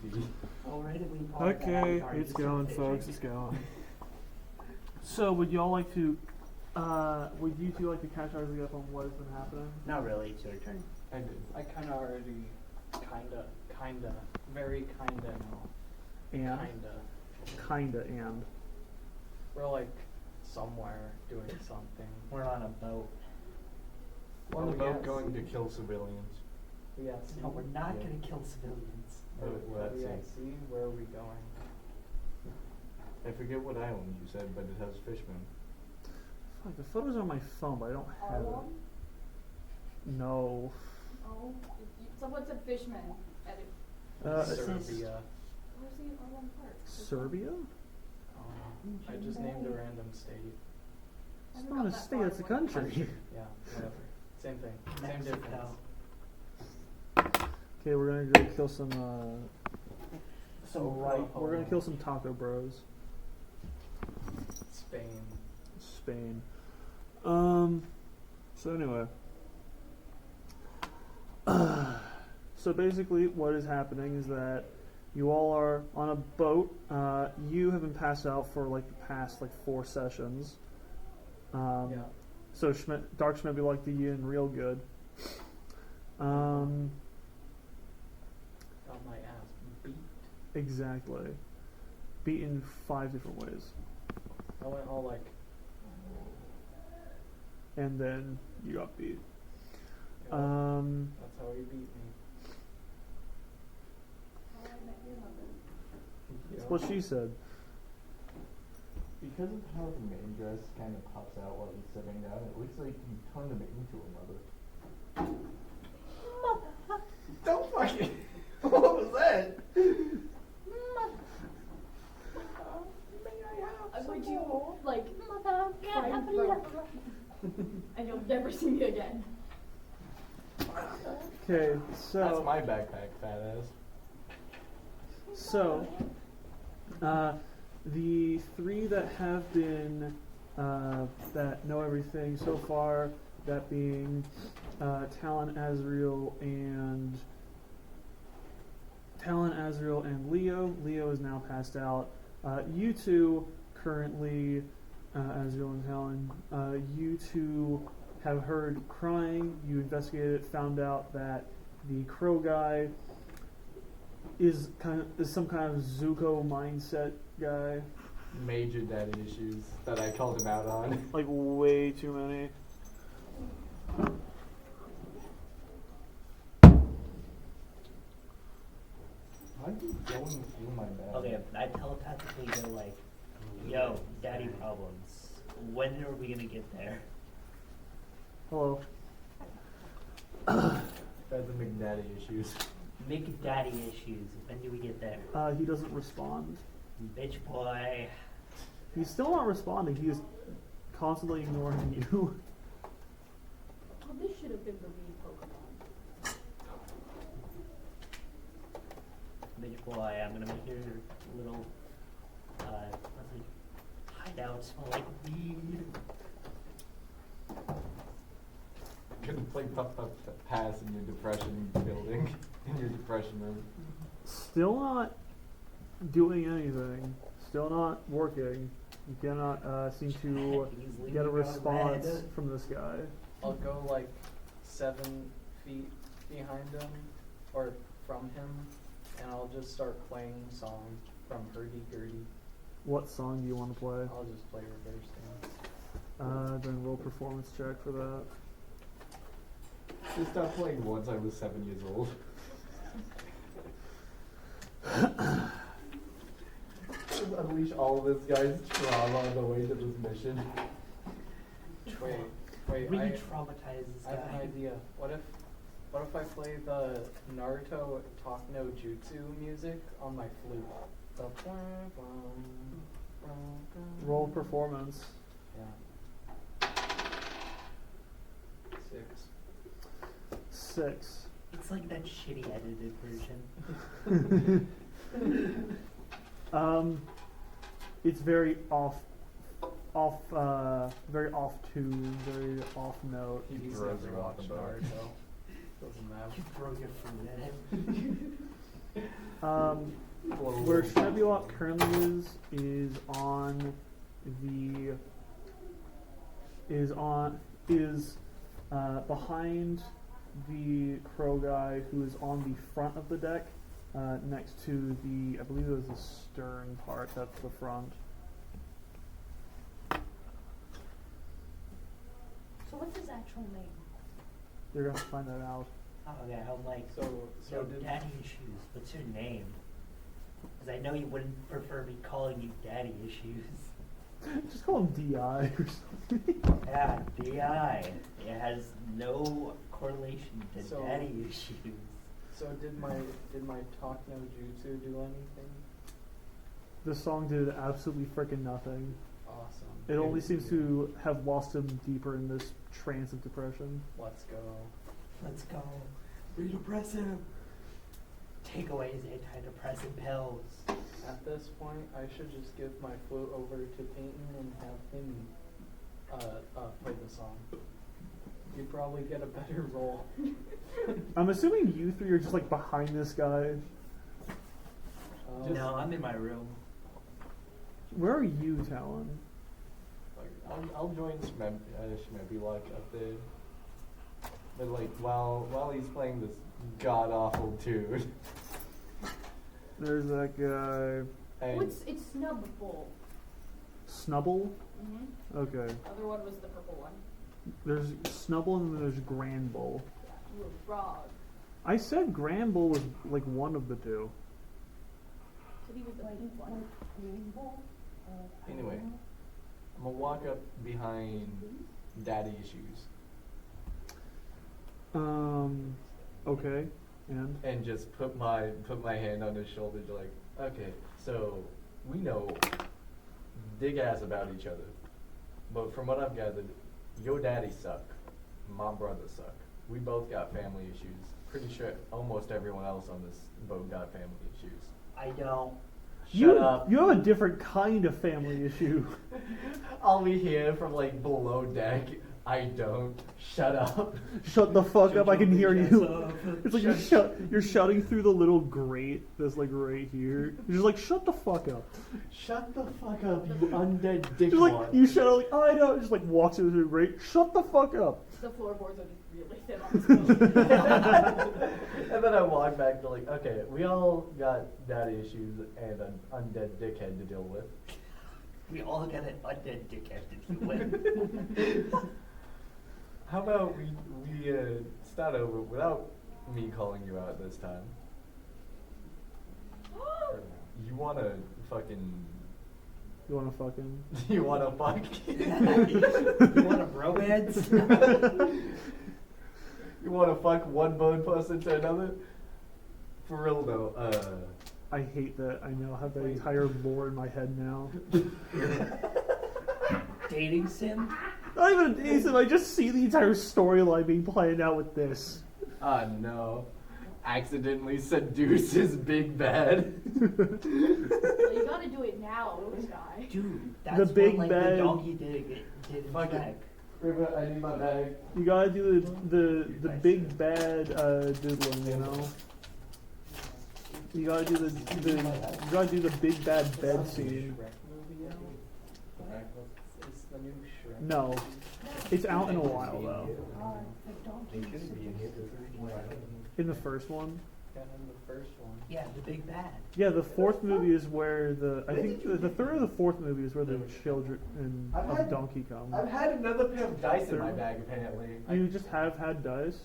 ADHD. Okay, it's going, folks. It's going. So, would y'all like to? Would you two like to catch everything up on what has been happening? Not really. It's your turn. I did. I kind of already, very kinda know. And and We're like somewhere doing something. We're on a boat. On the boat going to kill civilians. Yes. No, we're not gonna kill civilians. Well, that's it. See, where are we going? I forget what island you said, but it has fishmen. fuck, the photos are on my phone, but I don't have All it. No. Oh, so what's a fishman? Edit. Serbia. Where's the Arlon part? Serbia? I just named a random state. It's not a state, it's a country. Yeah, whatever. Same thing. Same Mexico. difference. Okay, we're gonna go kill some. Oklahoma. We're gonna kill some taco bros. Spain. So anyway. So basically, what is happening is that you all are on a boat. You have been passed out for like the past 4 sessions. Yeah. So Dark Schmidt be like the yin real good. Got my ass beat. Exactly. Beaten 5 different ways. I went all like. And then you got beat. That's how he beat me. Oh, I met your mother. That's what she said. Because of how the main dress kind of pops out while he's sitting down, it looks like you turned him into a mother. Mother. Don't fucking. What was that? Would you like mother? And you'll never see me again. Okay, so That's my backpack, fat ass. So, the 3 that have been that know everything so far, that being Talon, Azrael, and Leo. Leo is now passed out. You two currently, Azrael and Talon, you two have heard crying. You investigated, found out that the crow guy is some kind of Zuko mindset guy. Major daddy issues that I called him out on. Like way too many. Why are you going through my bag? Okay, I telepathically go like, yo, daddy problems. When are we gonna get there? Hello. That's the McDaddy issues. Big daddy issues. When do we get there? He doesn't respond. Bitch boy. He's still not responding. He is constantly ignoring you. Oh, this should have been the lead Pokemon. Bitch boy, I'm gonna make your little hideout smell like weed. Gonna play Puff Puff Pass in your depression building, in your depression room. Still not doing anything. Still not working. You cannot seem to He's get a leaving response red. from this guy. I'll go like 7 feet behind him or from him, and I'll just start playing songs from Hurdy Gurdy. What song do you want to play? I'll just play reverse dance. Then roll performance check for that. I stopped playing once I was 7 years old. Just unleash all of this guy's trauma on the way to this mission. Wait, Re-traumatize this I have an guy. idea. What if I play the Naruto Talk No Jutsu music on my flute? The Roll performance. Yeah. 6. 6. It's like that shitty edited version. It's very very off tune, very off note. He He's throws never her off watched the boat. Naruto. Doesn't matter. You throw your fruit at him. Where Shebulot currently is behind the crow guy who is on the front of the deck, next to I believe it was the stern part. That's the front. So what's his actual name? You're gonna find that out. Oh yeah, I'm like, So did daddy issues. What's your name? Because I know you wouldn't prefer me calling you daddy issues. Just call him Di or something. Yeah, DI. It has no correlation to So- daddy issues. So did my talk no jutsu do anything? The song did absolutely freaking nothing. Awesome. It only seems to have lost him deeper in this trance of depression. Let's go. Let's go. Redepress him. Take away his antidepressant pills. At this point, I should just give my flute over to Peyton and have him play the song. You'd probably get a better roll. I'm assuming you three are just like behind this guy. No, I'm in my room. Where are you, Talon? I'll join Shmebulok up there. But like while he's playing this god awful tune. There's that guy. And It's Snubbull. Snubble? Mm-hmm. Okay. The other one was the purple one. There's Snubble and then there's Granbull. You were frog. I said Granbull was like one of the two. So he was the pink one. anyway, I'm gonna walk up behind Daddy Issues Okay. And? just put my hand on his shoulder, like, okay, so we know dig ass about each other, but from what I've gathered, your daddy suck, my brother suck. We both got family issues. Pretty sure almost everyone else on this boat got family issues. I don't. Shut up. You have a different kind of family issue. I'll be here from like below deck. I don't. Shut up. Shut the fuck up! I can hear you. up. It's like you're shouting through the little grate that's like right here. You're just like, shut the fuck up. Shut the fuck up, you undead Just dickwad. like you shout out like, oh, I know. Just like walks into the grate. Shut the fuck up. The floorboards are just really thin on this building. And then I walk back to like, okay, we all got daddy issues and an undead dickhead to deal with. We all got an undead dickhead to deal with. How about we start over without me calling you out this time? You wanna fucking... You wanna fucking? You wanna fuck? You want a bromance? You wanna fuck one bone person to another? For real though, I hate that. I now have that entire lore in my head now. Dating sim? Not even a decent. I just see the entire storyline being planned out with this. no. Accidentally seduces Big Bad. Well, you gotta do it now, this guy. Dude, that's The big what, like, bad- the donkey did in Fuck it. Shrek. River, I need my bag. You gotta do the big bad doodling, you know. You gotta do the big bad bed scene. Shrek movie out? It's the new Shrek. No, it's out in a while though. In the first one. Yeah, in the first one. Yeah, the big bad. Yeah, the fourth movie is where I think the third or the fourth movie is where the children of Donkey come. I've had another pair of dice in my bag, apparently. You just have had dice?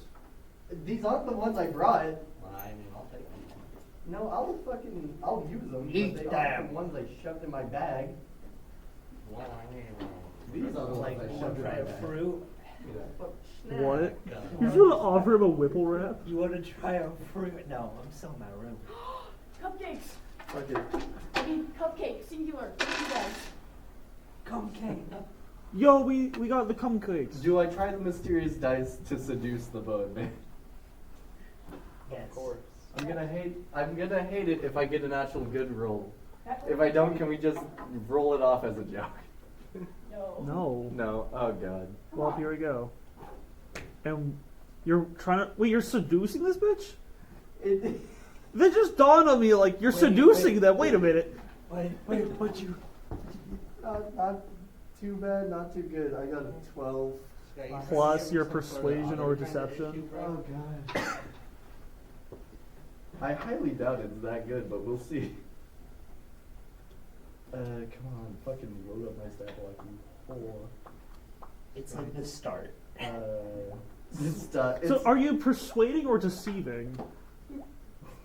These aren't the ones I brought. Well, I mean, I'll take them. No, I'll use them, Eat but they aren't them. the ones I shoved in my bag. Well, I mean, These are the like, ones I you shoved in try my a bag. fruit? What? You just want to offer him a whipple wrap? You want to try a fruit? No, I'm still in my room. Cupcakes! Fuck it. I mean, cupcakes, singular. Thank you guys. Come, King. Yo, we got the cum cakes. Do I try the mysterious dice to seduce the bone man? Yes. Of course. I'm gonna hate it if I get an actual good roll. If I don't, can we just roll it off as a joke? No. No. No. Oh god. Well, here we go. And you're trying to wait. You're seducing this bitch? They just dawned on me like you're seducing them. Wait a minute. What'd you? Not too bad, not too good. I got a 12. Plus your persuasion or deception. Oh god. I highly doubt it's that good, but we'll see. Come on, fucking load up my stat block, you whore. It's like the start. So are you persuading or deceiving?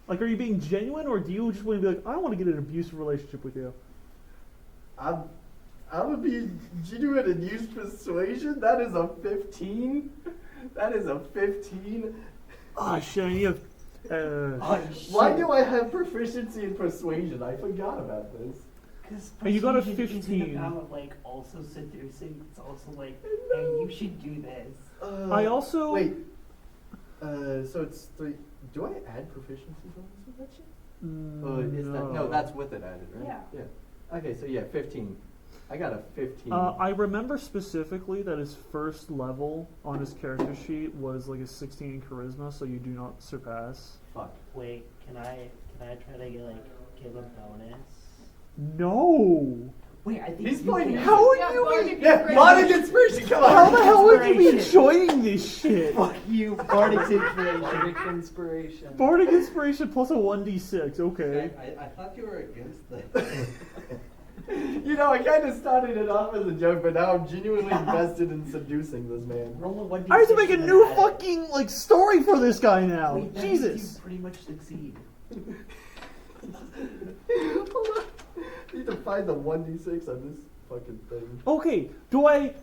Like, are you being genuine, or do you just want to be like, I want to get an abusive relationship with you? I would be genuine and use persuasion. That is a 15. That is a 15. Oh shit! You have. Why do I have proficiency in persuasion? I forgot about this. Because You got a persuasion isn't 15. about like also seducing. It's also like, hey, you should do this. I also Wait. So it's 3. Do I add proficiency bonus with that shit? Is that No, that's with it added, right? Yeah. Yeah. Okay, so yeah, 15. I got a 15. I remember specifically that his first level on his character sheet was like a 16 in charisma, so you do not surpass. Fuck. Wait, can I try to give a bonus? No. Wait, I think He's you playing- can. How are Yeah, you? bardic Yeah, inspiration. Bardic Inspiration, come on! How the hell would you be Inspiration. enjoying this shit? Fuck you, Bardic Inspiration. Bardic inspiration. Bardic inspiration plus a 1d6. Okay. I thought you were against that. You know, I kind of started it off as a joke, but now I'm genuinely invested in seducing this man. Roll a 1d6 I have to make a and then new add it. fucking like story for this guy now. Wait, that means Jesus. you pretty much succeed. Hold on. Need to find the 1d6 on this fucking thing. Okay. Do I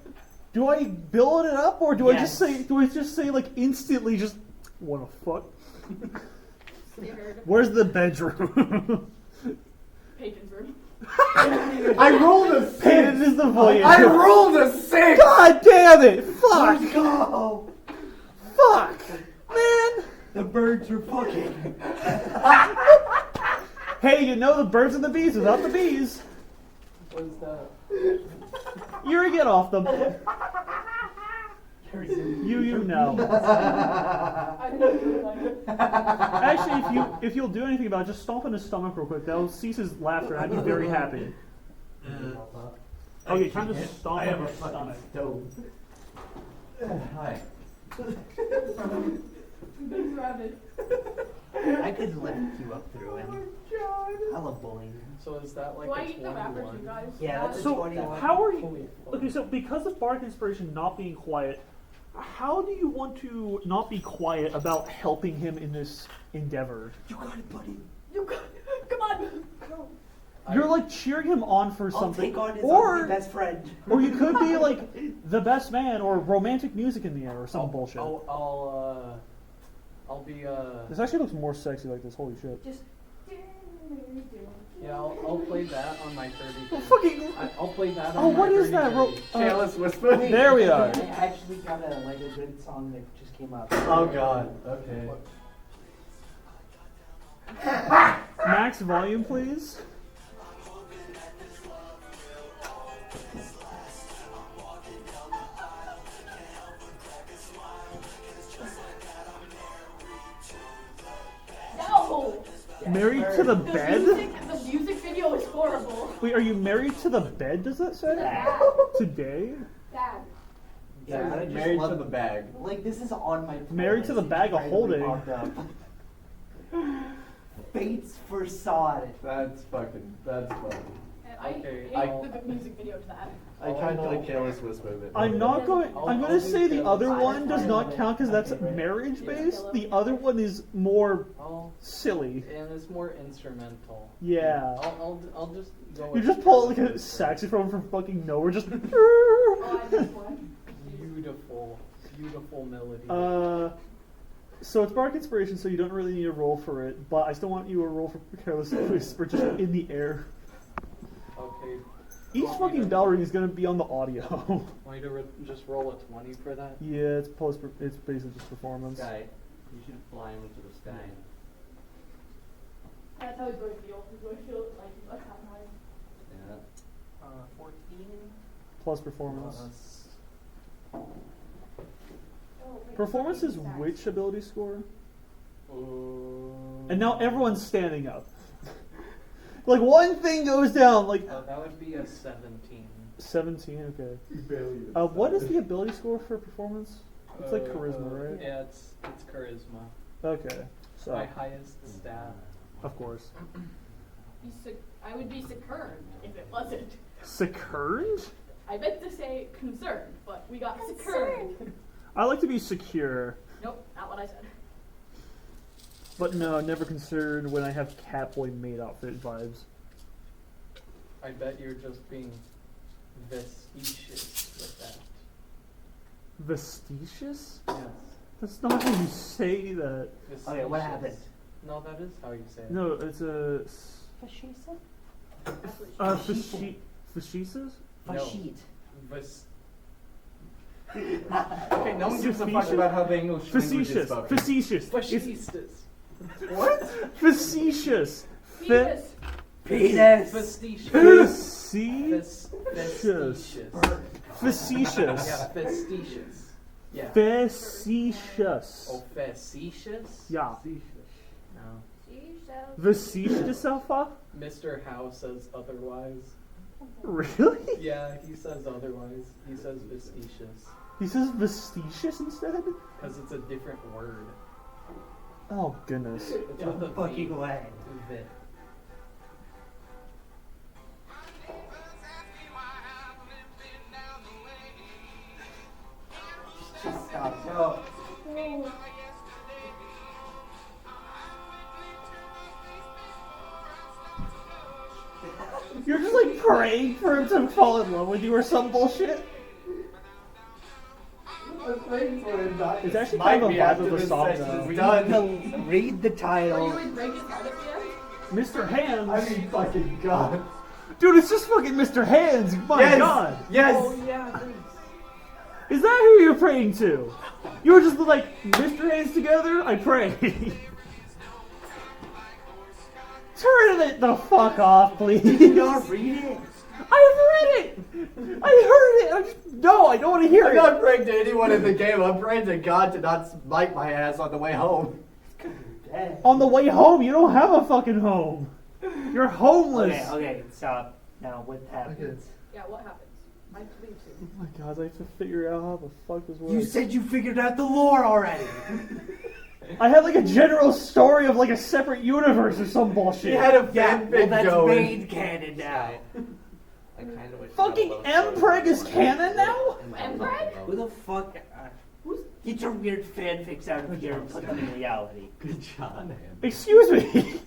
build it up, or do I just Yes. say? Do I just say like instantly? Just wanna fuck? Scared. Where's the bedroom? Patrons room. I rolled a 6! Painted is the voyage. I rolled a 6! God damn it! Fuck! Let's go! Fuck! Man! The birds are fucking. Hey, you know the birds and the bees without the bees. What is that? You're get off them. You know. I didn't do it. Actually, if you'll do anything about it, just stomp in his stomach real quick. That'll cease his laughter, and I'd be very happy. Okay, time to stomp in his stomach. Hi. Big rabbit. I could lift you up through it. God. I love bullying. So is that like Do I a eat the wrapper 21? too, guys? Yeah, that's a So 21. how are you? Holy fuck. Okay, so because of Bardic Inspiration not being quiet, how do you want to not be quiet about helping him in this endeavor? You got it, buddy. You got, come on. You're like cheering him on for I'll something, take on his or ugly best friend. or you could be like the best man, or romantic music in the air, or some bullshit. I'll be This actually looks more sexy like this. Holy shit! Just. yeah, I'll play that on my 30. Fucking. I'll play that on Oh, my what is 30. that? Careless Whisper. There we are. I actually got a good song that just came out. Oh god, okay. Max volume, please. No. Married to the The bed? music video is horrible. Wait, are you married to the bed? Does that say? Bad. Today? Bad. Yeah, I just Married love to the bag. Like this is on my. Married to the playlist. bag of It's holding. randomly popped up. Fates Facade. That's fucking funny. And I Okay, hate I'll- the music video to that. I kind of like Careless Whisper. I'm not going. I'm going to say the other I one does find not it count because that's okay, right? marriage based. The other one is more I'll silly. and it's more instrumental. Yeah. I'll just go. You with just pull like a Careless Whisper. saxophone from fucking nowhere, just. Oh, I missed one. Beautiful melody. So it's Bardic Inspiration, so you don't really need a roll for it, but I still want you to roll for Careless Whisper just in the air. Okay. Each Want me fucking to- bell ring is gonna be on the audio. Want me to just roll a 20 for that? Yeah, it's it's basically just performance. Sky. You should fly him into the sky. That's how he's going to feel. He's going to feel like he's left behind. Yeah. 14 Plus performance. plus. Oh, wait, Performance is stacks. which ability score? And now everyone's standing up. Like one thing goes down, like That would be a 17. 17. Okay. Barely. What is the ability score for performance? It's like charisma, right? Yeah, it's charisma. Okay. So My highest stat. of course. I would be concerned if it wasn't. Securned? I meant to say concerned, but we got concerned. I like to be secure, Nope, not what I said. but no, never concerned when I have Catboy maid outfit vibes. I bet you're just being vestigious with that. Vestigious? Yes. That's not how you say that. Okay, what happened? No, that is how you say it. No, it's a Fascisa? fascistas? No. Fashit. Ves- Okay, no one gives a fuck about how the English language is Facetious. spoken. Facetious. It's Fascistas. What? facetious. Penis. Penis. Facetious. Facetious. Facetious. Facetious. Yeah, facetious. Yeah. Facetious. Oh, facetious? Yeah. No. Facetious alpha? Mr. Howe says otherwise. Really? Yeah, he says otherwise. He says facetious. He says vestigious instead? Because it's a different word. Oh goodness. It's with a Fucking V. way. Vit. Just stop. No. You're just like praying for him to fall in love with you or some bullshit? I'm praying for him not It's to actually smite kind of a me vibe after of the this song, session's though. done. Read the Or you title. would break his heart at the end? Mr. Hands. I mean, fucking God. Dude, it's just fucking Mr. Hands. My Yes! god. Yes! Oh, yeah, thanks. Is that who you're praying to? You were just like, Mr. Hands together? I pray. Turn it the fuck off, please. Did you not read it? I've read it. I heard it. I don't want to hear I'm it. not praying to anyone in the game. I'm praying to God to not smite my ass on the way home. Dead. On the way home, you don't have a fucking home. You're homeless. Okay, stop. Now, what happens? Yeah, what happens? I believe Oh to. my god, I have to figure out how the fuck this works. You said you figured out the lore already. I had like a general story of like a separate universe or some bullshit. She had a Yeah, fanfic well, that's going. main canon now. I kind of wish. Fucking Mpreg is canon now? Mpreg? Who the fuck? Get your weird fanfics out of here and put them in reality. Good job. Excuse me.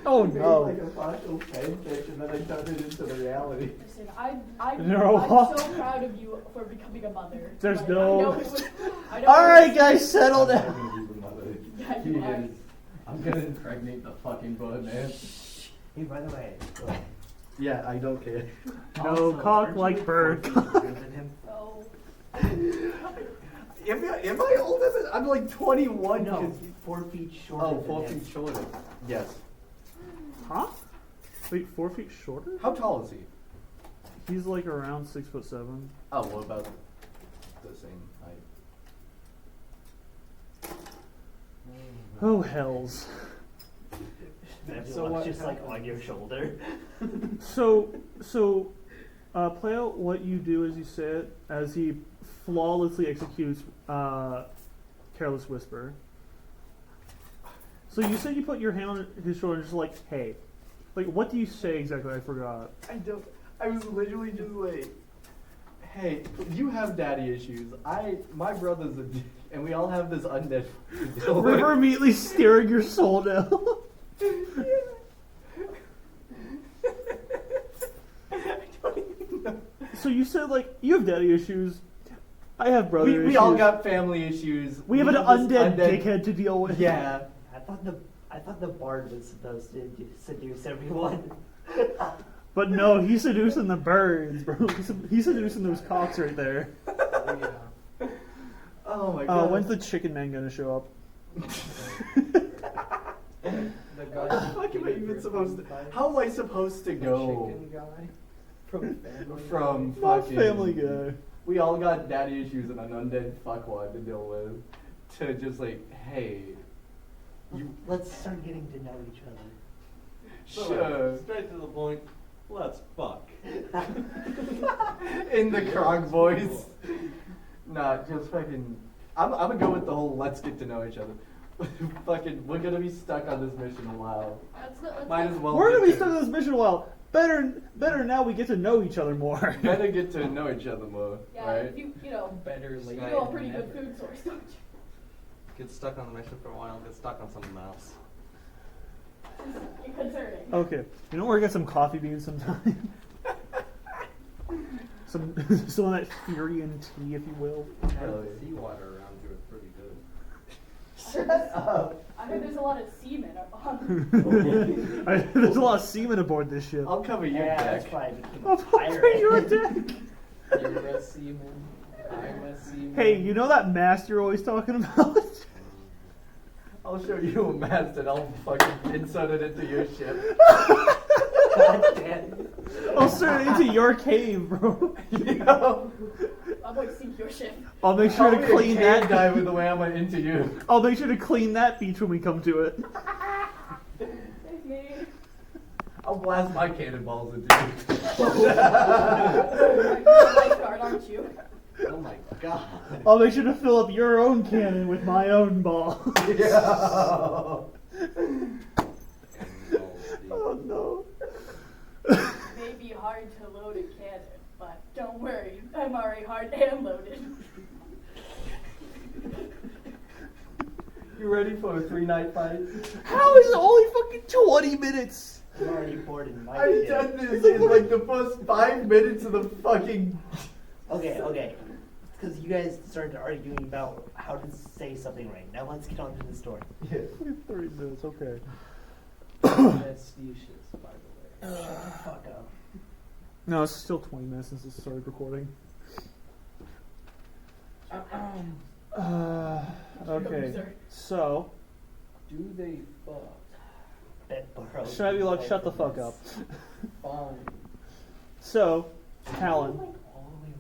Oh no. Like a partial fanfic and then I turned it into the reality. Listen, I'm No. so proud of you for becoming a mother. There's Like, no- I know it was, I know Alright guys, settle down. Yeah, He you are. is. I'm gonna impregnate the fucking bud, man. Hey, by the way, Yeah, I don't care. No also, cock aren't like you bird. 4 feet older than him? So, Am I older than? I'm like 21. No, 'cause- 4 feet shorter. Oh, than 4 him. feet shorter. Yes. Huh? Wait, 4 feet shorter? How tall is he? He's like around 6'7". Oh, well, about the same height. Oh hells. So what just like on your shoulder. So play out what you do as you say it, as he flawlessly executes Careless Whisper. So you said you put your hand on his shoulder and just like, hey. Like, what do you say exactly? I forgot. I don't. I was literally just like, hey, you have daddy issues. My brother's a dick, and we all have this undead. River immediately staring your soul down. So you said like you have daddy issues. I have brother issues. We all got family issues. We have an this undead dickhead to deal with. Yeah. I thought the bard was supposed to seduce everyone. But no, he's seducing the birds, bro. He's seducing those cocks right there. Oh, yeah. Oh my god. When's the chicken man gonna show up? The How guy the fuck am I even supposed to? How am I supposed to go chicken guy from Family from Not fucking Family Guy. We all got daddy issues and an undead fuckwad to deal with, to just like, hey, Let's start getting to know each other. Sure. Straight to the point. Let's fuck. In the Krog voice. Nah, just fucking. I'm gonna go with the whole let's get to know each other. Fucking, we're gonna be stuck on this mission a while. Might as well. We're get gonna be to- stuck in this mission a while. Better now we get to know each other more. Better get to know each other more, Yeah, right? if you know, Better you late know a than pretty good never. food source, don't you? Get stuck on the mission for a while, get stuck on something else. It's concerning. Okay, you know where we get some coffee beans sometime? some of that Furian tea, if you will. Hell yeah. Seawater around here is pretty good. Shut up. I heard there's a lot of semen on. There's a lot of semen aboard this ship. I'll cover your Yeah, that's deck. why I became I'll a put pirate. your deck. You're a seaman. I'm a seaman. Hey, you know that mast you're always talking about? I'll show you a mast and I'll fucking insert it into your ship. God damn it. I'll send it into your cave, bro. Yo. I'm going to sink your ship. I'll make sure to I'll be a clean cave that. diver the way I'm into you. I'll make sure to clean that beach when we come to it. Save me. I'll blast my cannonballs into you. You're a lifeguard, aren't you? Oh my god. I'll make sure to fill up your own cannon with my own ball. Yo. Oh no. It may be hard to load a cannon, but don't worry, I'm already hard and loaded. You ready for a 3-night fight? How is it only fucking 20 minutes? I'm already bored in my I've ship. done this in like the first 5 minutes of the fucking. Okay. Because you guys started arguing about how to say something right. Now let's get on to the story. Yeah. 30 minutes, okay. Facetious, by the way. Shut the fuck up. No, it's still 20 minutes since it started recording. Okay, Loser. so, Do they fuck? Bet borrow. should I be like, shut the fuck up? Fine. So, Talon. Like all the way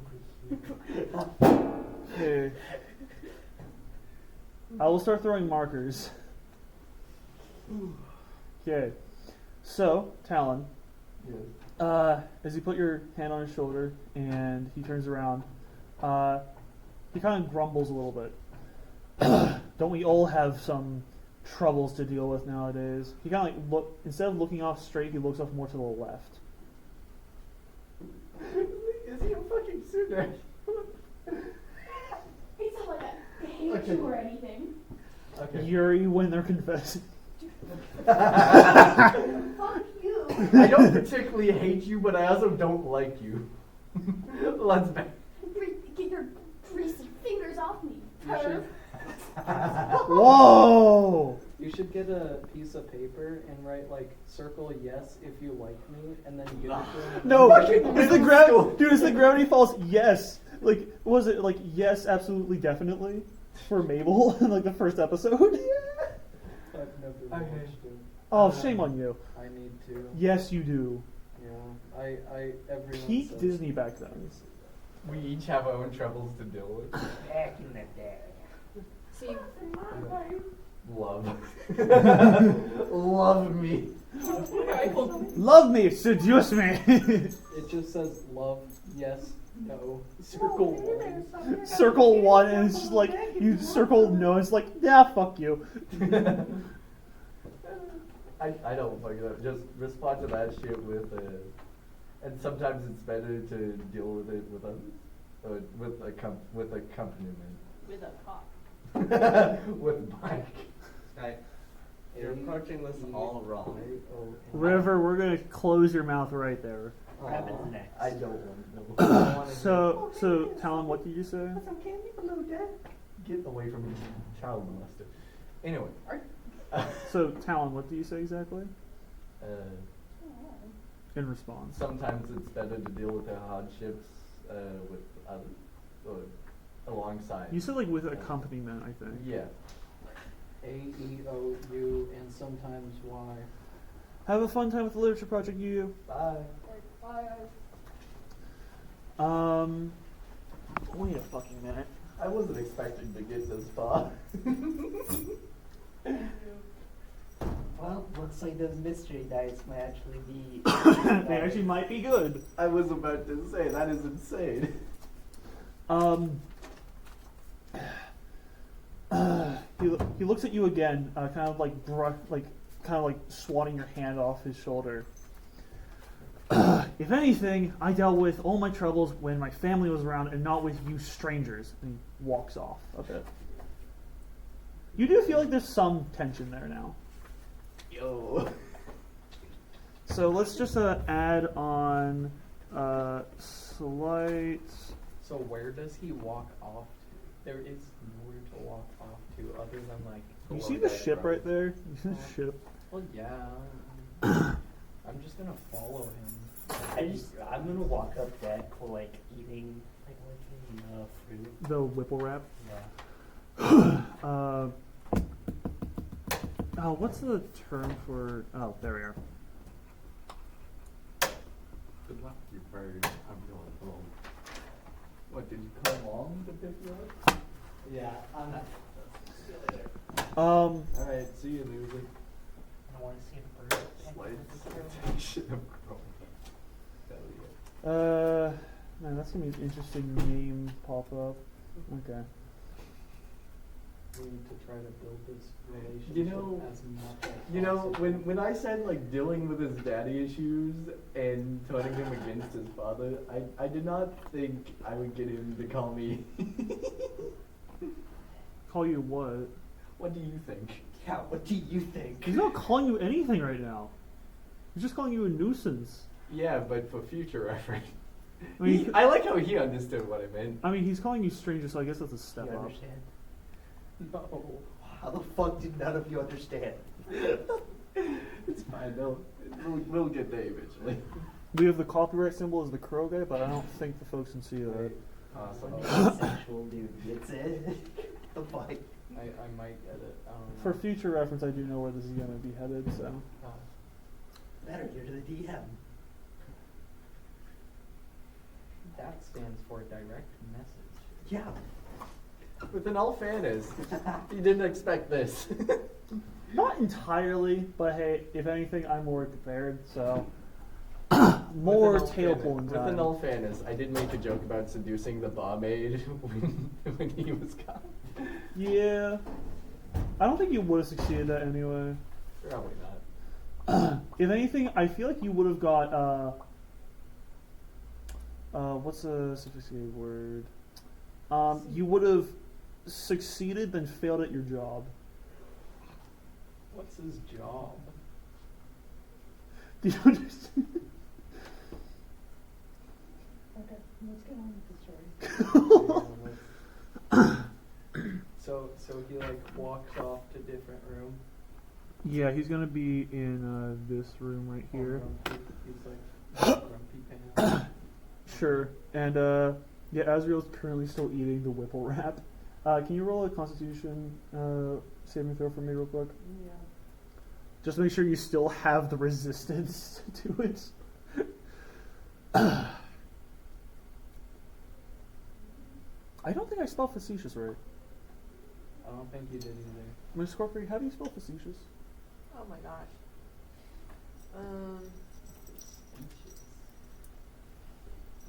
over here. Okay. I will start throwing markers. Okay. So, Talon, Yeah. as you put your hand on his shoulder and he turns around, he kind of grumbles a little bit. Don't we all have some troubles to deal with nowadays? He kind of like instead of looking off straight, he looks off more to the left. Is he a fucking sinner? It's not like I hate Okay. you or anything. Okay. Yuri, when they're confessing. Fuck you. I don't particularly hate you, but I also don't like you. Let's be. Get your greasy fingers off me, You should, perv. Whoa! you should get a piece of paper and write like circle yes if you like me, and then give it to him. No, Fucking is the middle school. dude, is the gravity falls? Yes. Like, was it like yes, absolutely, definitely for Mabel in like the first episode? I've never Okay. watched it. Oh, shame on you. I need to. Yes, you do. Yeah. Everyone Peak says- Disney back then. We each have our own troubles to deal with. Back in the day. See, Love. Love me. Love me, seduce me. It just says love, yes, no, circle one. Circle one, and it's just like you circle no. It's like yeah, fuck you. I don't fuck it up. Just respond to that shit with and sometimes it's better to deal with it with with accompaniment. with a cock. With Mike. Sky, you're approaching this all wrong. River, we're gonna close your mouth right there. What happens next? I don't want to know. So Talon, what did you say? Get away from me, child molester. Anyway. So Talon, what do you say exactly Uh, in response? sometimes it's better to deal with the hardships with others, or alongside. You said like with accompaniment, I think. Yeah. A-E-O-U and sometimes Y. Have a fun time with the literature project, you. Bye. Wait a fucking minute. I wasn't expecting to get this far. Well, looks like those mystery dice might actually be. They actually might be good. I was about to say, that is insane. He looks at you again, kind of like swatting your hand off his shoulder. If anything, I dealt with all my troubles when my family was around and not with you strangers. And he walks off a bit. You do feel like there's some tension there now. Yo. So let's just add on slight. So where does he walk off to? There is nowhere to walk off to other than like. You Below see the that, ship probably. right there? You see the ship? Well, yeah. I'm just gonna follow him. I'm gonna walk up deck while like eating like fruit. The whipple wrap. Yeah. Oh, what's the term for? Oh, there we are. Good luck, you bird. I'm going home. What, did you come along to pick you up? Yeah, I'm not. See you later. Alright, see you, loser. I don't want to see a bird. Slight sensation of growing. Hell yeah. Man, that's gonna be an interesting name pop up. Okay. We need to try to build this relationship You know- as much as You know, possible. when I said like dealing with his daddy issues and turning him against his father, I did not think I would get him to call me. Call you what? What do you think? Yeah, what do you think? He's not calling you anything right now. He's just calling you a nuisance. Yeah, but for future reference. I mean, I like how he understood what I meant. I mean, he's calling you stranger, so I guess that's a step You up. understand? No. How the fuck did none of you understand? It's fine. We'll get there eventually. We have the copyright symbol as the crow guy, but I don't think the folks can see that. Awesome. Sexual dude gets it. The fuck? I might get it. I don't know. For future reference, I do know where this is going to be headed, so. Better, you're to the DM. That stands for direct message. Yeah. With in all fairness, you didn't expect this. Not entirely, but hey, if anything, I'm more prepared, so. More With in all tail fairness- pulling With time. in all fairness, I did make a joke about seducing the barmaid when he was gone. Yeah. I don't think you would have succeeded that anyway. Probably not. If anything, I feel like you would have got, what's a sophisticated word? You would have succeeded, then failed at your job. What's his job? Do you understand? Okay, let's get on with the story. So he like walks off to different room. Yeah, he's gonna be in this room right all here. grumpy. He's like grumpy pants. Sure. And yeah, Azriel's currently still eating the whipple wrap. Can you roll a Constitution saving throw for me real quick? Yeah. Just make sure you still have the resistance to it. I don't think I spelled facetious right. I don't think you did either. Miss Corkery, how do you spell facetious? Oh my gosh.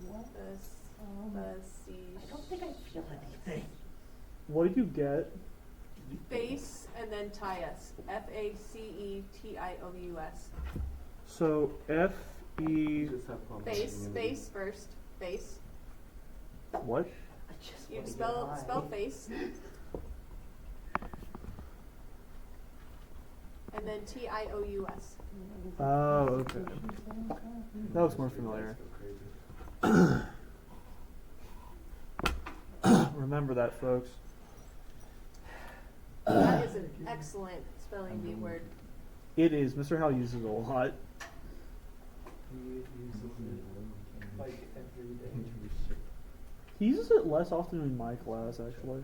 What? I don't think I feel anything. What did you get? Face and then Tius. Facetious. So F-E... Just have fun. Face first. Face. What? I just You wanna get spell high. face. And then Tious. Oh, okay. That looks more familiar. Remember that, folks. That is an excellent spelling bee word. It is. Mr. Howell uses it a lot. He uses it like every day. He uses it less often in my class, actually.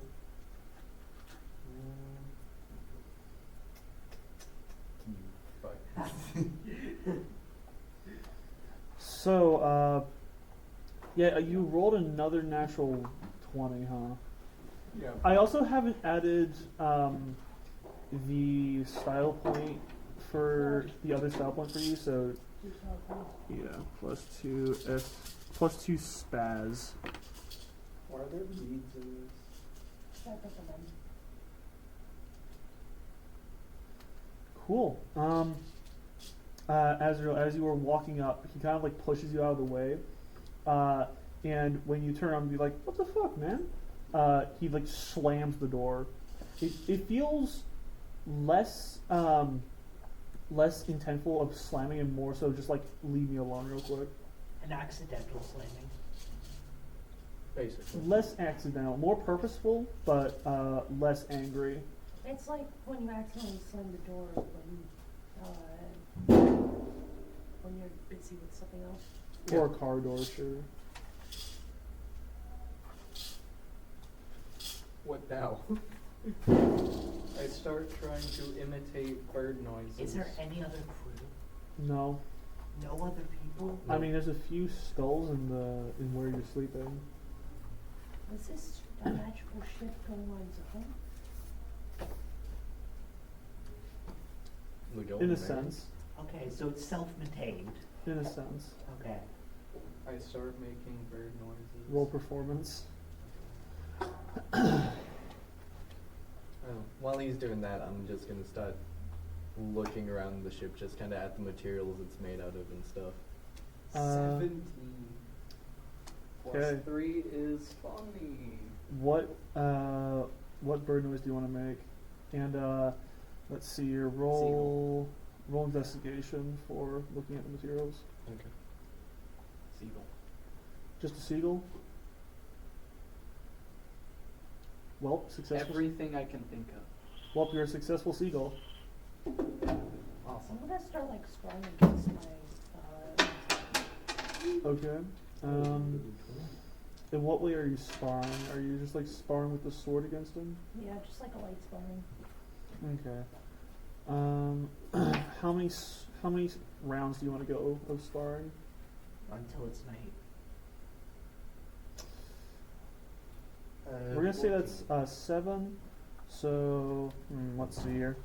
So, yeah, you rolled another natural 20, huh? Yeah. I also haven't added the style point for the other style point for you, so yeah, +2 +2 spaz. Are there beads in this? Cool. As you were walking up, he kind of like pushes you out of the way, and when you turn around and be like, "What the fuck, man?" He like slams the door. It feels less intentful of slamming and more so just like leave me alone real quick. An accidental slamming. Basically. Less accidental, more purposeful, but less angry. It's like when you accidentally slam the door when you're busy with something else. Or a car door, sure. What now? I start trying to imitate bird noises. Is there any other crew? No. No other people? I mean, there's a few skulls in where you're sleeping. Was this a magical ship going on its own? The Golden In a Man. sense. Okay, so it's self-maintained. In a sense. Okay. I start making bird noises. Roll performance. Oh, while he's doing that, I'm just gonna start looking around the ship, just kind of at the materials it's made out of and stuff. 17. Plus Okay. 3 is funny. What bird noise do you want to make? And let's see your roll investigation for looking at the materials. Okay. Seagull. Just a seagull? Well, successful. Everything I can think of. Well, you're a successful seagull. Awesome. I'm gonna start like sparring against my Okay. In what way are you sparring? Are you just like sparring with the sword against him? yeah, just like a light sparring. Okay. How many rounds do you want to go of sparring? Until it's night. We're gonna say that's 7. So let's see here.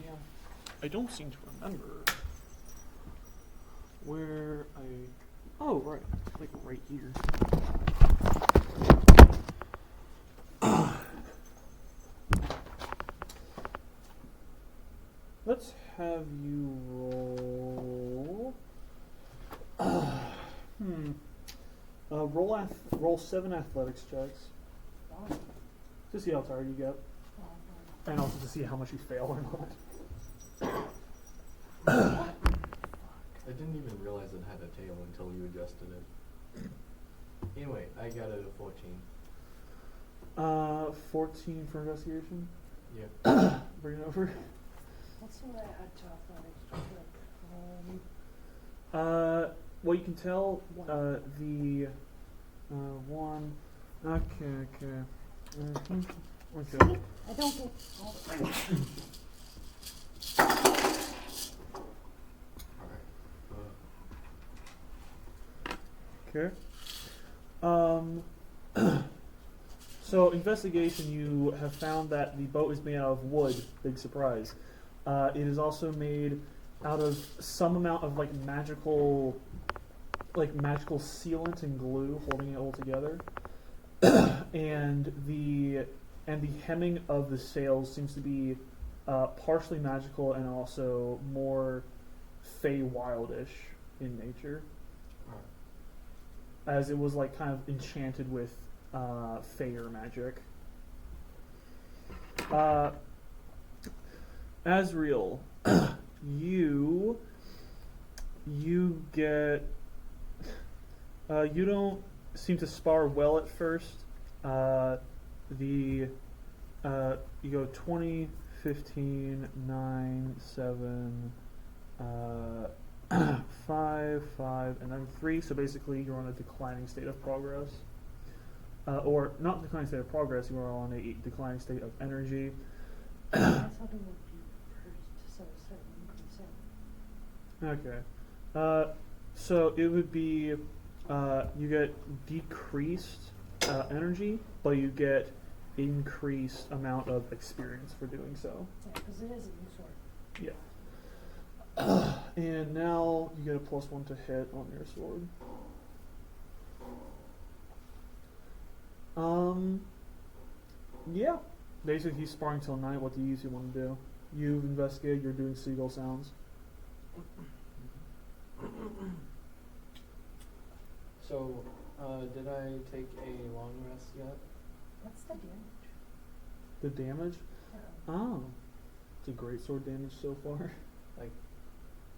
Yeah, I don't seem to remember where I. Oh, right, like right here. Let's have you roll. Roll 7 athletics checks to see how tired you get, and also to see how much you fail or not. I didn't even realize it had a tail until you adjusted it. Anyway, I got it a 14. 14 for investigation. Yeah. Bring it over. Let's see what I add to athletics. Well, you can tell the one. Okay. Okay. I don't get all the Okay. So investigation, you have found that the boat is made out of wood. Big surprise. It is also made out of some amount of magical sealant and glue holding it all together. and the hemming of the sails seems to be partially magical and also more Fey-wildish in nature, as it was kind of enchanted with Feyer magic. Asriel, you get you don't seem to spar well at first. You go 20, 15, 9, 7, 5, and then 3. So basically, you're on a declining state of progress, or not declining state of progress. You are on a declining state of energy. I thought it would be to a certain consent. Okay. So it would be You get decreased energy, but you get increased amount of experience for doing so. Yeah, because it is a new sword. Yeah. And now you get a +1 to hit on your sword. Yeah. Basically, he's sparring till night. What do you want to do? You've investigated. You're doing seagull sounds. So, did I take a long rest yet? What's the damage? The damage? Yeah. Oh, it's a great sword damage so far. Like,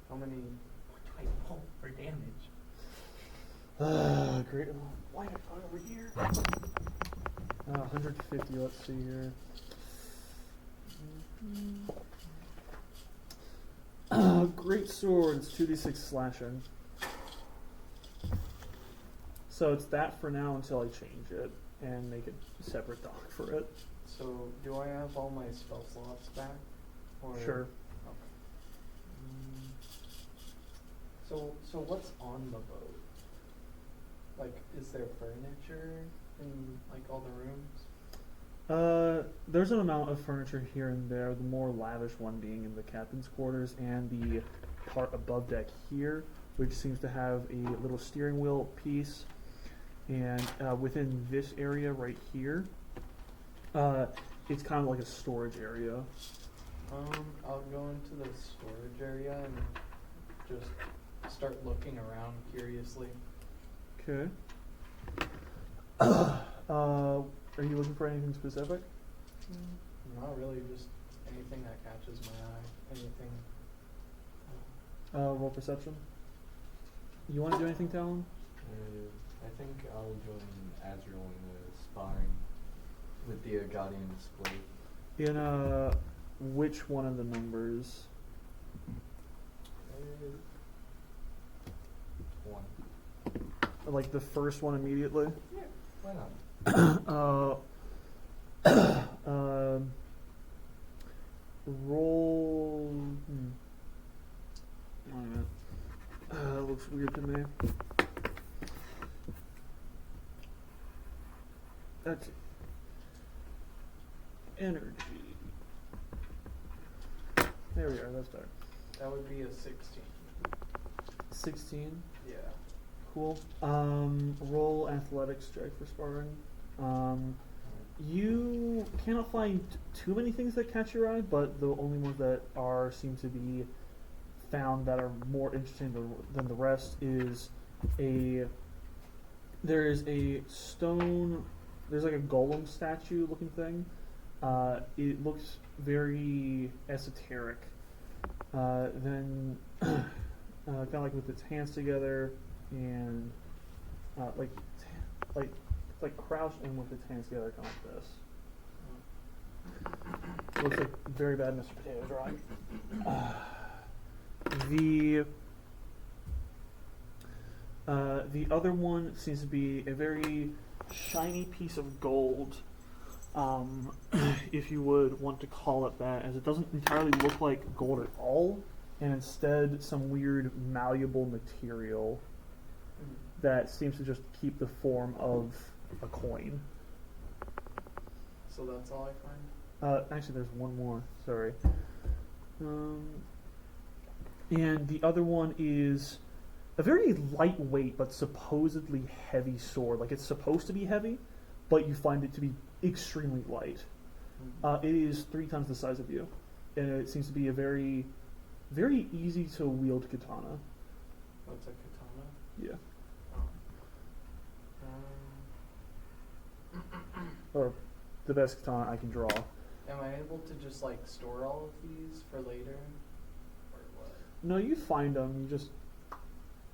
how many? What do I roll for damage? Great. Why did I put it over here? 150. Let's see here. Great sword. It's 2d6 slashing. So it's that for now until I change it and make a separate dock for it. So, do I have all my spell slots back? Or? Sure. Okay. So what's on the boat? Like, is there furniture in like all the rooms? There's an amount of furniture here and there, the more lavish one being in the captain's quarters and the part above deck here, which seems to have a little steering wheel piece. And within this area right here, it's kind of like a storage area. I'll go into the storage area and just start looking around curiously. Okay. Are you looking for anything specific? Not really, just anything that catches my eye. Anything. Roll perception. You want to do anything, Talon? I think I'll join Azrael in the sparring with the Guardian display. In which one of the numbers? 1. Like the first one immediately? Yeah, why not? Roll. Wait a minute. Looks weird to me. That's energy. There we are. That's better. That would be a 16. 16. Yeah. Cool. Roll athletics check for sparring. You cannot find too many things that catch your eye, but the only ones that seem to be found that are more interesting than the rest is there is a stone. There's like a golem statue looking thing. It looks very esoteric. Then kind of like with its hands together and like crouched and with its hands together, kind of like this. Looks like very bad Mr. Potato drawing. The other one seems to be a very shiny piece of gold, if you would want to call it that, as it doesn't entirely look like gold at all, and instead some weird malleable material that seems to just keep the form of a coin. So that's all I find? Actually, there's one more. Sorry. And the other one is a very lightweight but supposedly heavy sword. Like, it's supposed to be heavy, but you find it to be extremely light. It is 3 times the size of you, and it seems to be a very, very easy to wield katana. What's a katana? Yeah. Oh. Or the best katana I can draw. Am I able to just like store all of these for later? Or what? No, you find them. You just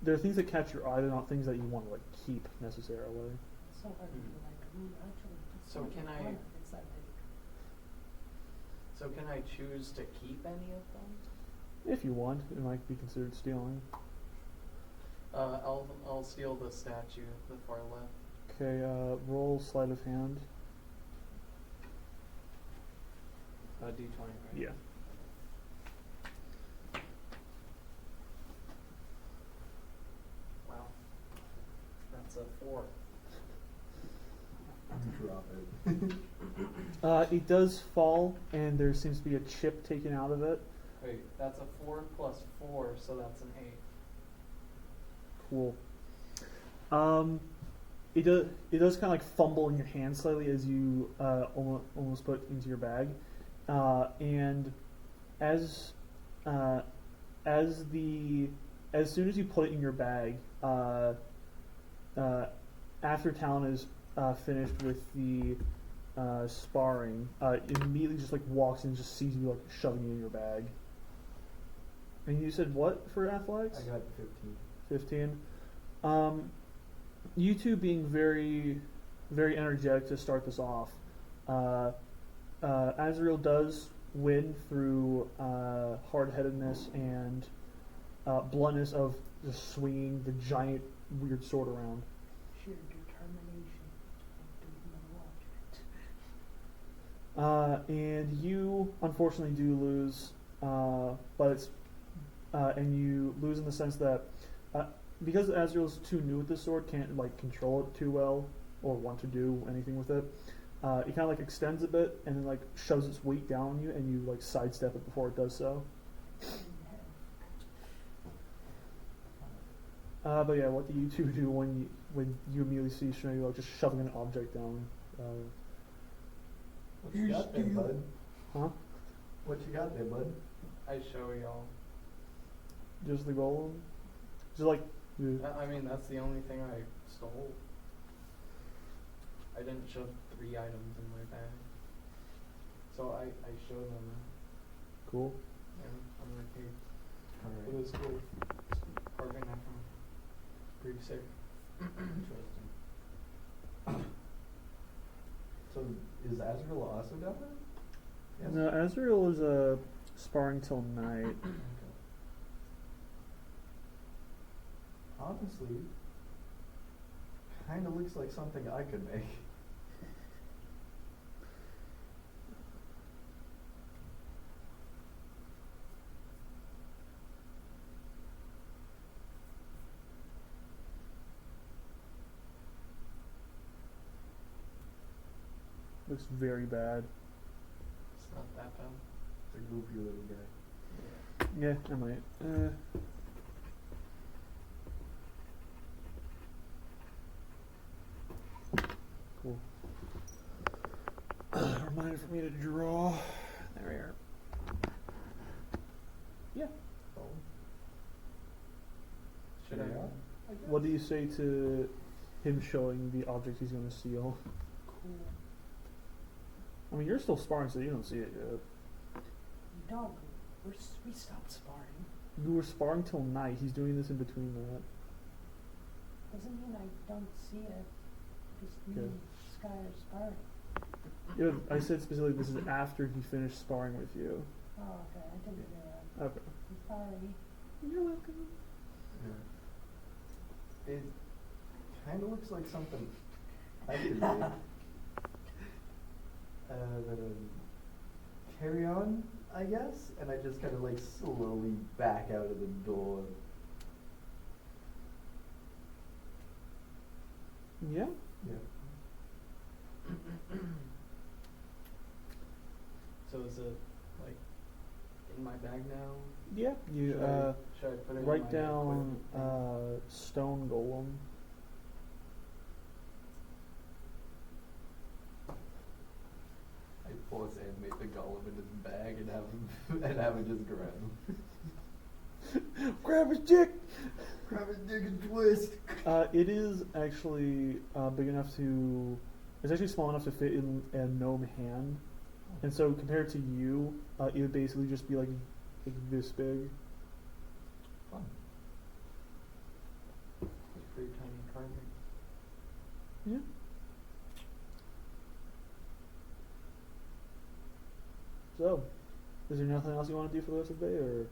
there are things that catch your eye. They're not things that you want to like keep necessarily. It's so hard to do, like, actually, it's So not can that I- hard, it's that big. So can I choose to keep any of them? If you want, it might be considered stealing. I'll steal the statue, the far left. Okay, roll sleight of hand. D20, right? Yeah. Wow. 4. Drop it. It does fall, and there seems to be a chip taken out of it. Wait, that's a 4 plus 4, so that's an 8. Cool. It does kind of like fumble in your hand slightly as you almost put it into your bag, and as soon as you put it in your bag, after Talon is finished with the sparring, it immediately just like walks in and just sees you like shoving it in your bag. And you said what for athletics? I got 15. 15. You two being very, very energetic to start this off. Azrael does win through hard-headedness and bluntness of just swinging the giant weird sword around. Sheer determination. I don't watch it. And you unfortunately do lose, but it's and you lose in the sense that because Azrael's too new with this sword, can't like control it too well or want to do anything with it. It kind of like extends a bit and then like shoves its weight down on you, and you like sidestep it before it does so. But yeah, what do you two do when you immediately see Shinobi like just shoving an object down? What you got there, bud? Huh? What you got there, bud? I show y'all. Just the golem? Just like. I mean, that's the only thing I stole. I didn't shove 3 items in my bag. So I showed them. Cool. Yeah, I'm like, hey, Alright. it was cool. Carving that from. Pretty sick. Interesting. So, is Azrael also down there? Yes. No, Azrael is sparring till night. Okay. Honestly, kind of looks like something I could make. Looks very bad. It's not that bad. It's a goofy little guy. Yeah, I might. Cool. Reminder for me to draw. There we are. Yeah. Oh. Should Yeah. I? What do you say to him showing the object he's going to steal? Cool. I mean, you're still sparring, so you don't see it yet. Dog, we stopped sparring. You were sparring till night. He's doing this in between that. Doesn't mean I don't see it. Just me Okay. and Sky are sparring. Yeah, I said specifically this is after he finished sparring with you. Oh, okay. I didn't hear that. Okay. I'm sorry. You're welcome. Yeah. It kind of looks like something I could make. Carry on, I guess, and I just kind of like slowly back out of the door. Yeah. Yeah. So is it like in my bag now? Yeah. You Should I put it in write my down equipment thing? stone golem. I force animate the golem in his bag and have him just grab him. Grab his dick. Grab his dick and twist. It is actually big enough to. It's actually small enough to fit in a gnome hand, and so compared to you, it would basically just be like this big. Fun. It's pretty tiny carving. Yeah. So, is there nothing else you want to do for the rest of the day, or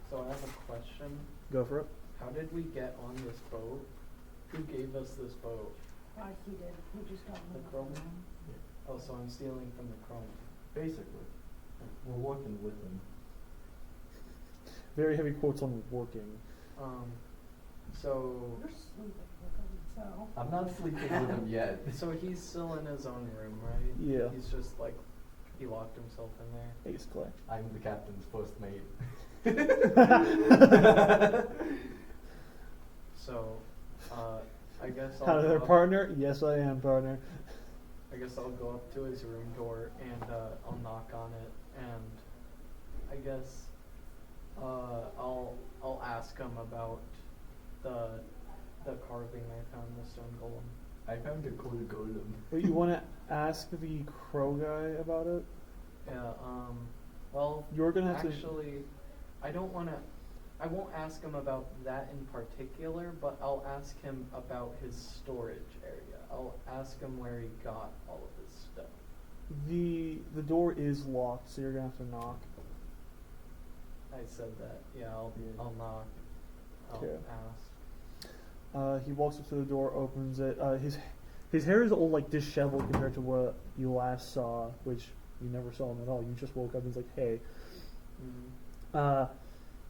So I have a question. go for it? How did we get on this boat? Who gave us this boat? He did. We just got The him. Chrome Man? Oh, so I'm stealing from the Chrome. Basically, we're working with him. Very heavy quotes on working. So, You're sleeping with him, so. I'm not sleeping with him yet. so he's still in his own room, right? Yeah. He's just like, he locked himself in there. Basically. I'm the captain's first mate. So, I guess I'll How go their up- partner? Yes, I am partner. I guess I'll go up to his room door and I'll knock on it, and I guess I'll ask him about the carving I found in the stone golem. I found a cool golem. But you want to ask the crow guy about it? Yeah. Well, You're gonna have actually, I don't want to. I won't ask him about that in particular, but I'll ask him about his storage area. I'll ask him where he got all of his stuff. The door is locked, so you're gonna have to knock. I said that. Yeah, Yeah. I'll knock. I'll Okay. ask. He walks up to the door, opens it. His hair is all like disheveled compared to what you last saw, which you never saw him at all. You just woke up and he's like, "Hey." Mm-hmm.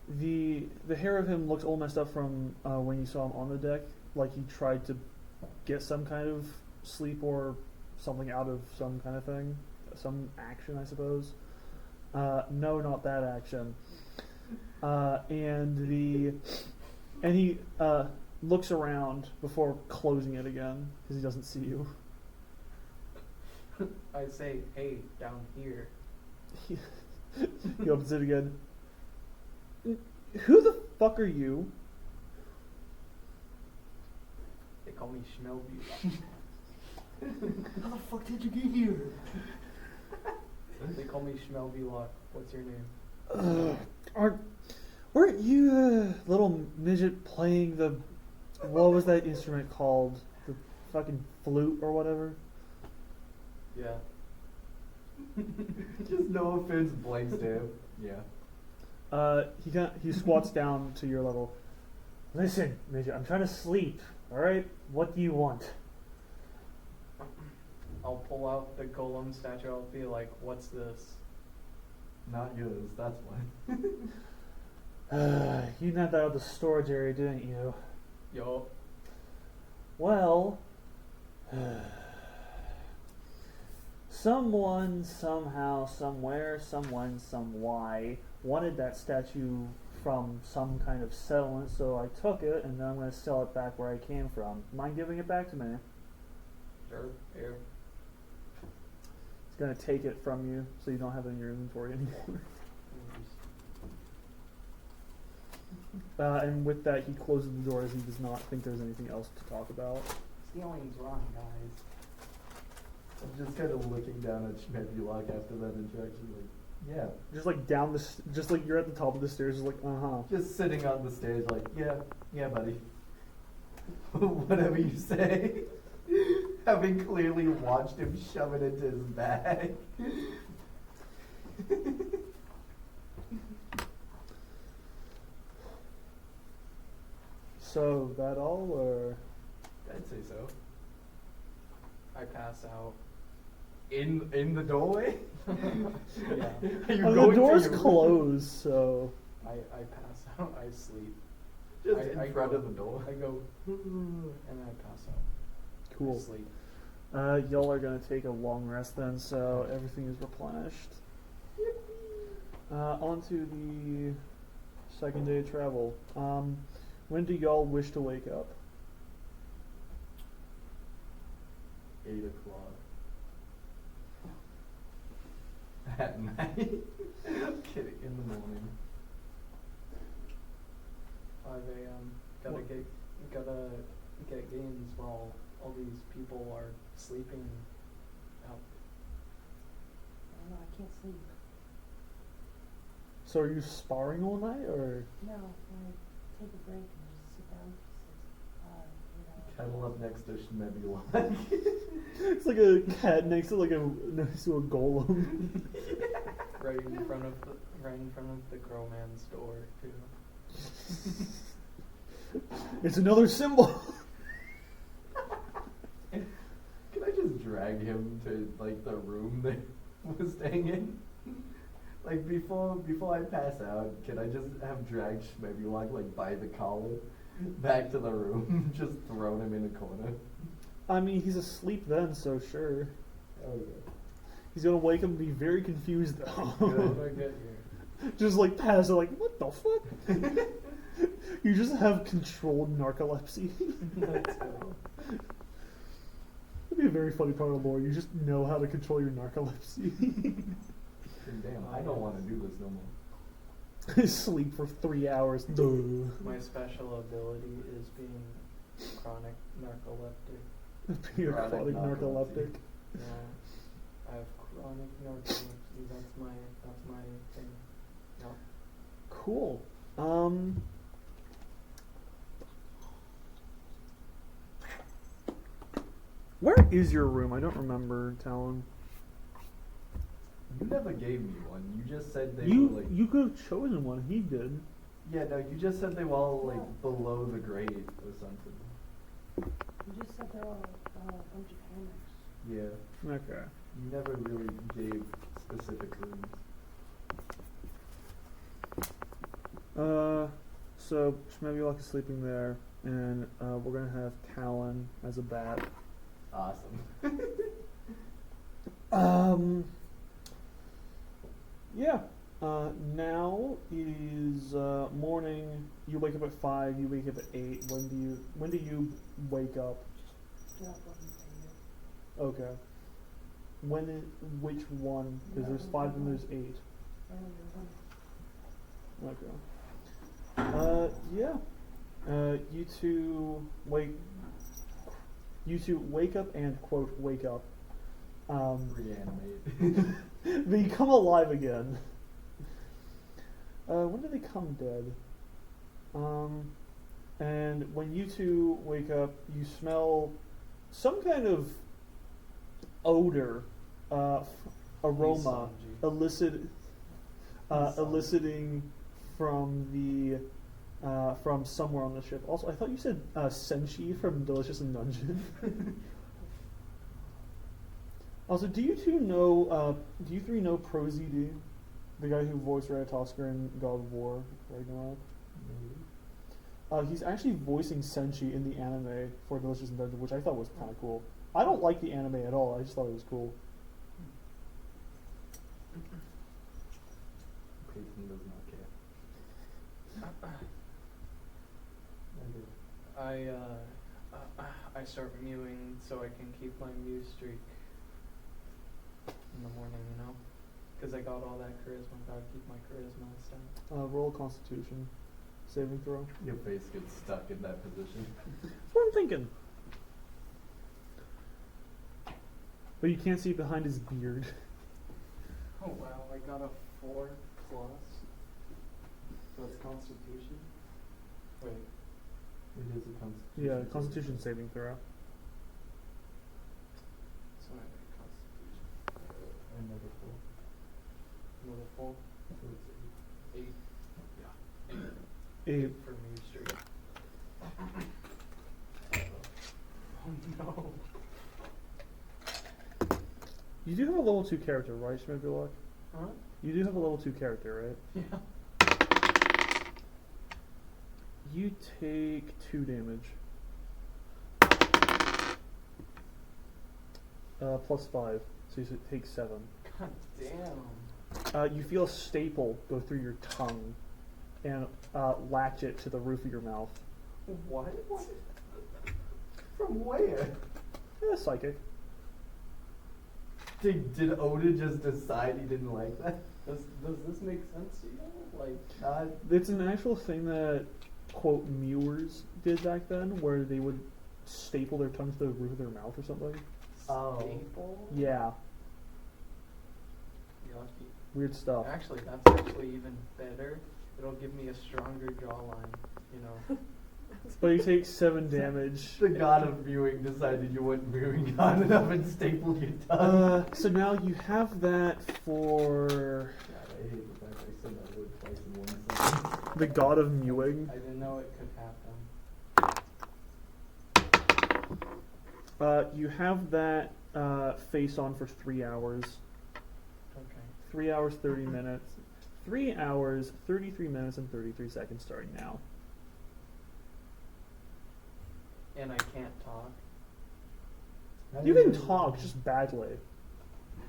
The hair of him looks all messed up from when you saw him on the deck, like he tried to get some kind of sleep or something out of some kind of thing, some action, I suppose. No, not that action. And he looks around before closing it again because he doesn't see you. I say, hey, down here. He opens it again. Who the fuck are you? They call me Schmelby. How the fuck did you get here? They call me Schmelby Lock. What's your name? Weren't you the little midget playing the, what was that instrument called? The fucking flute or whatever? Yeah. Just no offense, blank stare. Yeah. He squats down to your level. Listen, midget, I'm trying to sleep. All right, what do you want? I'll pull out the golem statue. I'll be like, what's this? Not yours, that's why. You knocked that out of the storage area, didn't you? Yo. Well, someone, somehow, somewhere, someone, some why wanted that statue from some kind of settlement, so I took it, and then I'm going to sell it back where I came from. Mind giving it back to me? Sure. Here. It's going to take it from you, so you don't have it in your inventory anymore. And with that, he closes the door as he does not think there's anything else to talk about. Stealing's wrong, guys. I'm just kind of looking down at Schmebulok after that interaction, like, yeah. Just like down the, just like you're at the top of the stairs, just like Just sitting on the stairs, like, yeah, buddy. Whatever you say. Having clearly watched him shove it into his bag. So that all, or I'd say so. I pass out. In the doorway? Yeah. Are you oh, going the door's to your closed, so I pass out. I sleep. Just I in front go- of the door. I go, and then I pass out. cool. I sleep. Y'all are gonna take a long rest then, so everything is replenished. On to the second day of travel. When do y'all wish to wake up? 8 o'clock. At night? I'm kidding, in the morning. 5 a.m. Gotta What? get games while all these people are sleeping out. I don't know, I can't sleep. So are you sparring all night, or No, I take a break and just sit down. Cuddle up next to Schmebulok. it's like a cat next to next to a golem? Right in front of the crow man's door too. It's another symbol. Can I just drag him to like the room that we're staying in? Like before I pass out, can I just have dragged Schmebulok like by the collar Back to the room, just thrown him in a corner. I mean, he's asleep then, so sure. Oh yeah. He's gonna wake up and be very confused though. How did I get here? Just like pass it, like, what the fuck? You just have controlled narcolepsy. Let's go. That'd be a very funny part of lore. You just know how to control your narcolepsy. Damn, I don't want to do this no more. Sleep for 3 hours. Duh. My special ability is being chronic narcoleptic. Be a Chronic chronic narcolepsy. narcoleptic. No, I have chronic narcolepsy. That's my thing. No. Cool. Where is your room? I don't remember, Talon. You never gave me one. You just said they You were like. you could have chosen one. He did. Yeah, no, you just said they were all like below the grade or something. You just said there were a bunch of hammocks. Yeah. Okay. You never really gave specific rooms. So Shmebulok is sleeping there, and we're gonna have Talon as a bat. Awesome. Yeah. Now is morning. You wake up at 5. You wake up at 8. When do you wake up? Get up on the Okay. Which one? Because there's 5 and there's 8. Okay. Yeah. You two wake up and quote wake up. Reanimate. They come alive again. When do they come dead? And when you two wake up, you smell some kind of odor, aroma, Sanji. eliciting from the from somewhere on the ship. Also, I thought you said Senshi from Delicious and Dungeon. Also, do you three know ProZD, the guy who voiced Ratatoskr in God of War Ragnarok? He's actually voicing Senshi in the anime for Delicious and Dungeon, which I thought was kind of cool. I don't like the anime at all. I just thought it was cool. Clayton does not care. I start mewing so I can keep my mew streak in the morning, you know? Because I got all that charisma, gotta keep my charisma and stuff. Roll Constitution saving throw. Your face gets stuck in that position. That's what I'm thinking. But you can't see behind his beard. Oh wow, I got a 4+. So it's Constitution? Wait. It is a constitution. Yeah, Constitution saving throw. So I made Constitution. Another 4. Another 4? So it's 8. 8. For mew streak. Oh no. You do have a level 2 character, right, Shmebulok? Huh? You do have a level 2 character, right? Yeah. You take 2 damage. Plus 5, so you take 7. God damn. You feel a staple go through your tongue and latch it to the roof of your mouth. What? From where? Psychic. Did Oda just decide he didn't like that? Does this make sense to you? Like, It's an actual thing that, quote, mewers did back then, where they would staple their tongue to the roof of their mouth or something. Oh. staple? Yeah, Yucky. weird stuff. Actually, that's actually even better. It'll give me a stronger jawline, you know. But you take 7 damage. The god of viewing decided you weren't viewing hard enough and stapled your tongue. So now you have that for God, I hate the fact I said that word twice in one sentence. the god of mewing. I didn't know it could happen. You have that face on for 3 hours. Okay. 3 hours, 30 minutes. 3 hours, 33 minutes, and 33 seconds starting now. and I can't talk. You can talk, just badly.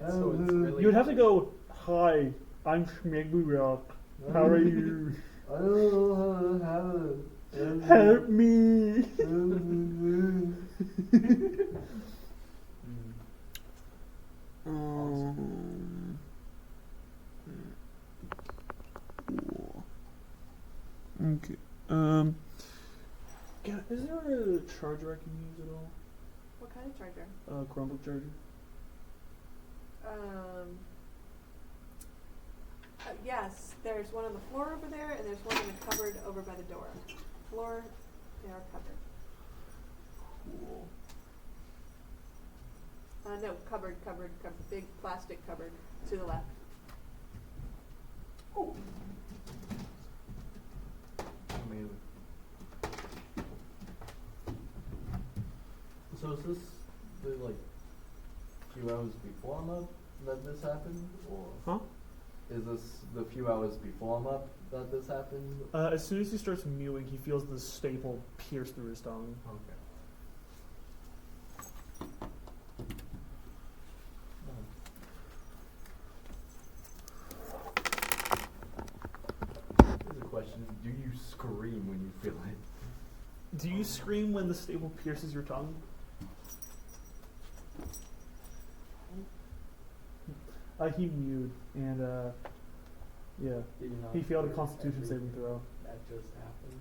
So it's really You would have to go, "Hi, I'm Schmegurok. How are you? I don't know how to Help me." Um, okay. Yeah, is there a charger I can use at all? What kind of charger? Chromebook charger. Yes, there's one on the floor over there, and there's one in the cupboard over by the door. Floor, door, cupboard. Cool. No, cupboard, big plastic cupboard to the left. Oh. Amazing. So is this the like few hours before I'm up that this happened, or Huh? is this the few hours before I'm up that this happened? As soon as he starts mewing, he feels the staple pierce through his tongue. Okay. Here's a question: do you scream when you feel it? Do you scream when the staple pierces your tongue? He mewed, and yeah, Did you not he failed a hear Constitution saving everything throw. That just happened.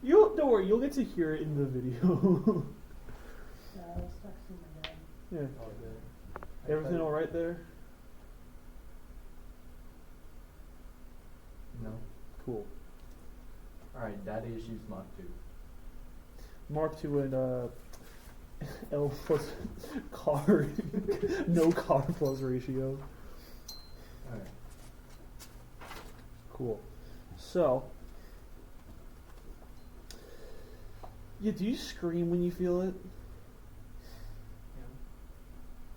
No, Don't worry, you'll get to hear it in the video. no, I was texting my dad. Yeah, Oh, good. I everything thought- all right there? No. Cool. All right, daddy issues Mark 2. Mark II and L plus car, no car plus ratio. All right. Cool. So, yeah, do you scream when you feel it? Yeah.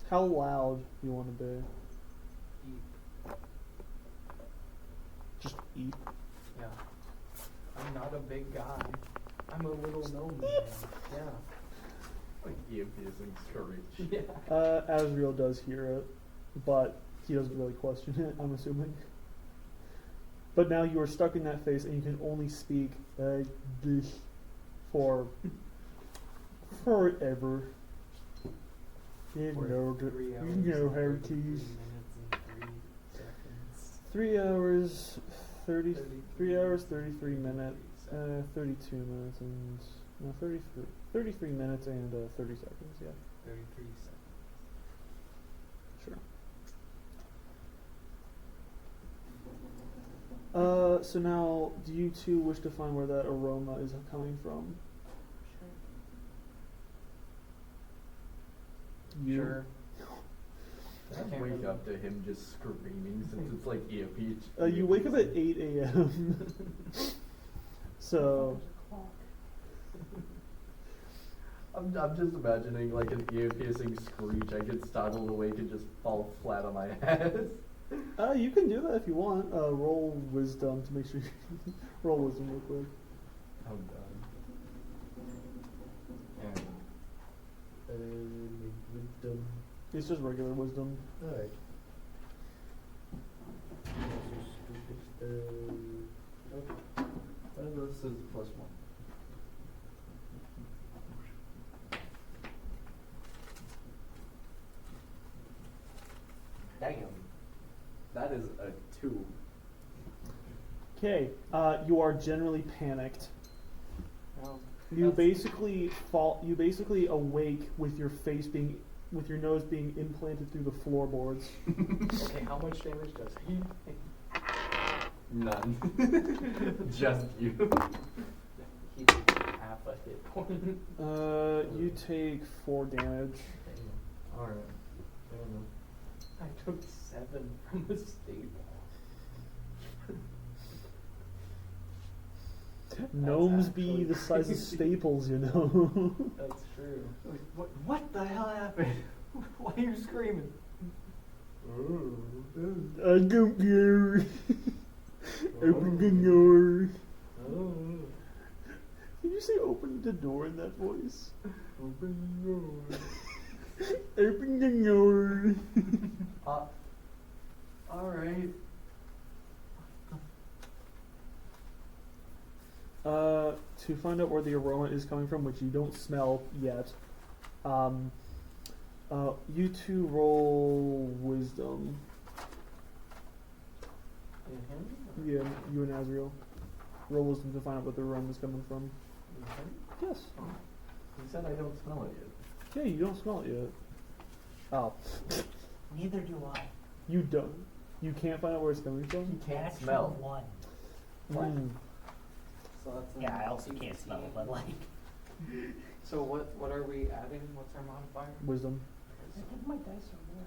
How loud do you want to be? Eat. Just eat. Yeah. I'm not a big guy. I'm a little gnome man. Yeah. Like ear piercing screech. Yeah. Asriel does hear it, but he doesn't really question it, I'm assuming. But now you are stuck in that phase and you can only speak this for forever. You For know, 3 hours. you know how and to 33 use. minutes and 3 seconds. 3 hours, 33 33 hours, 33 minutes, seconds. 32 minutes, and no, 33 minutes and 30 seconds. Yeah, 33 seconds. sure. So now, do you two wish to find where that aroma is coming from? You? Sure. I wake up to him just screaming since it's like ear piercing. You wake up at 8 a.m. So, I'm just imagining like an ear piercing screech. I get startled awake and just fall flat on my ass. you can do that if you want. Roll wisdom to make sure you roll wisdom real quick. I'm done. And wisdom. It's just regular wisdom. Alright. Okay. This is +1. Damn. That is a 2. Okay, you are generally panicked. Well, You that's- basically fall. You basically awake with your face being, with your nose being implanted through the floorboards. Okay, how much damage does he take? None. Just you. He takes half a hit point. You take 4 damage. Alright. I don't know. I took 7 from the staple. Gnomes be actually the size of crazy. staples, you know. That's true. Like, what the hell happened? Why are you screaming? I don't care. Open the door. Oh. You you say open the door in that voice? Open the door. Open the door. Alright. To find out where the aroma is coming from, which you don't smell yet, you two roll wisdom. Mm-hmm. Yeah, you and Azriel. Roll wisdom to find out what the aroma is coming from. Yes. He said I don't smell it yet. Yeah, you don't smell it yet. Oh. Neither do I. You don't. You can't find out where it's coming from? You can't Natural smell. one. Mm. So that's an Yeah, I also 18. can't smell, but like. So what are we adding? What's our modifier? Wisdom. I think my dice are more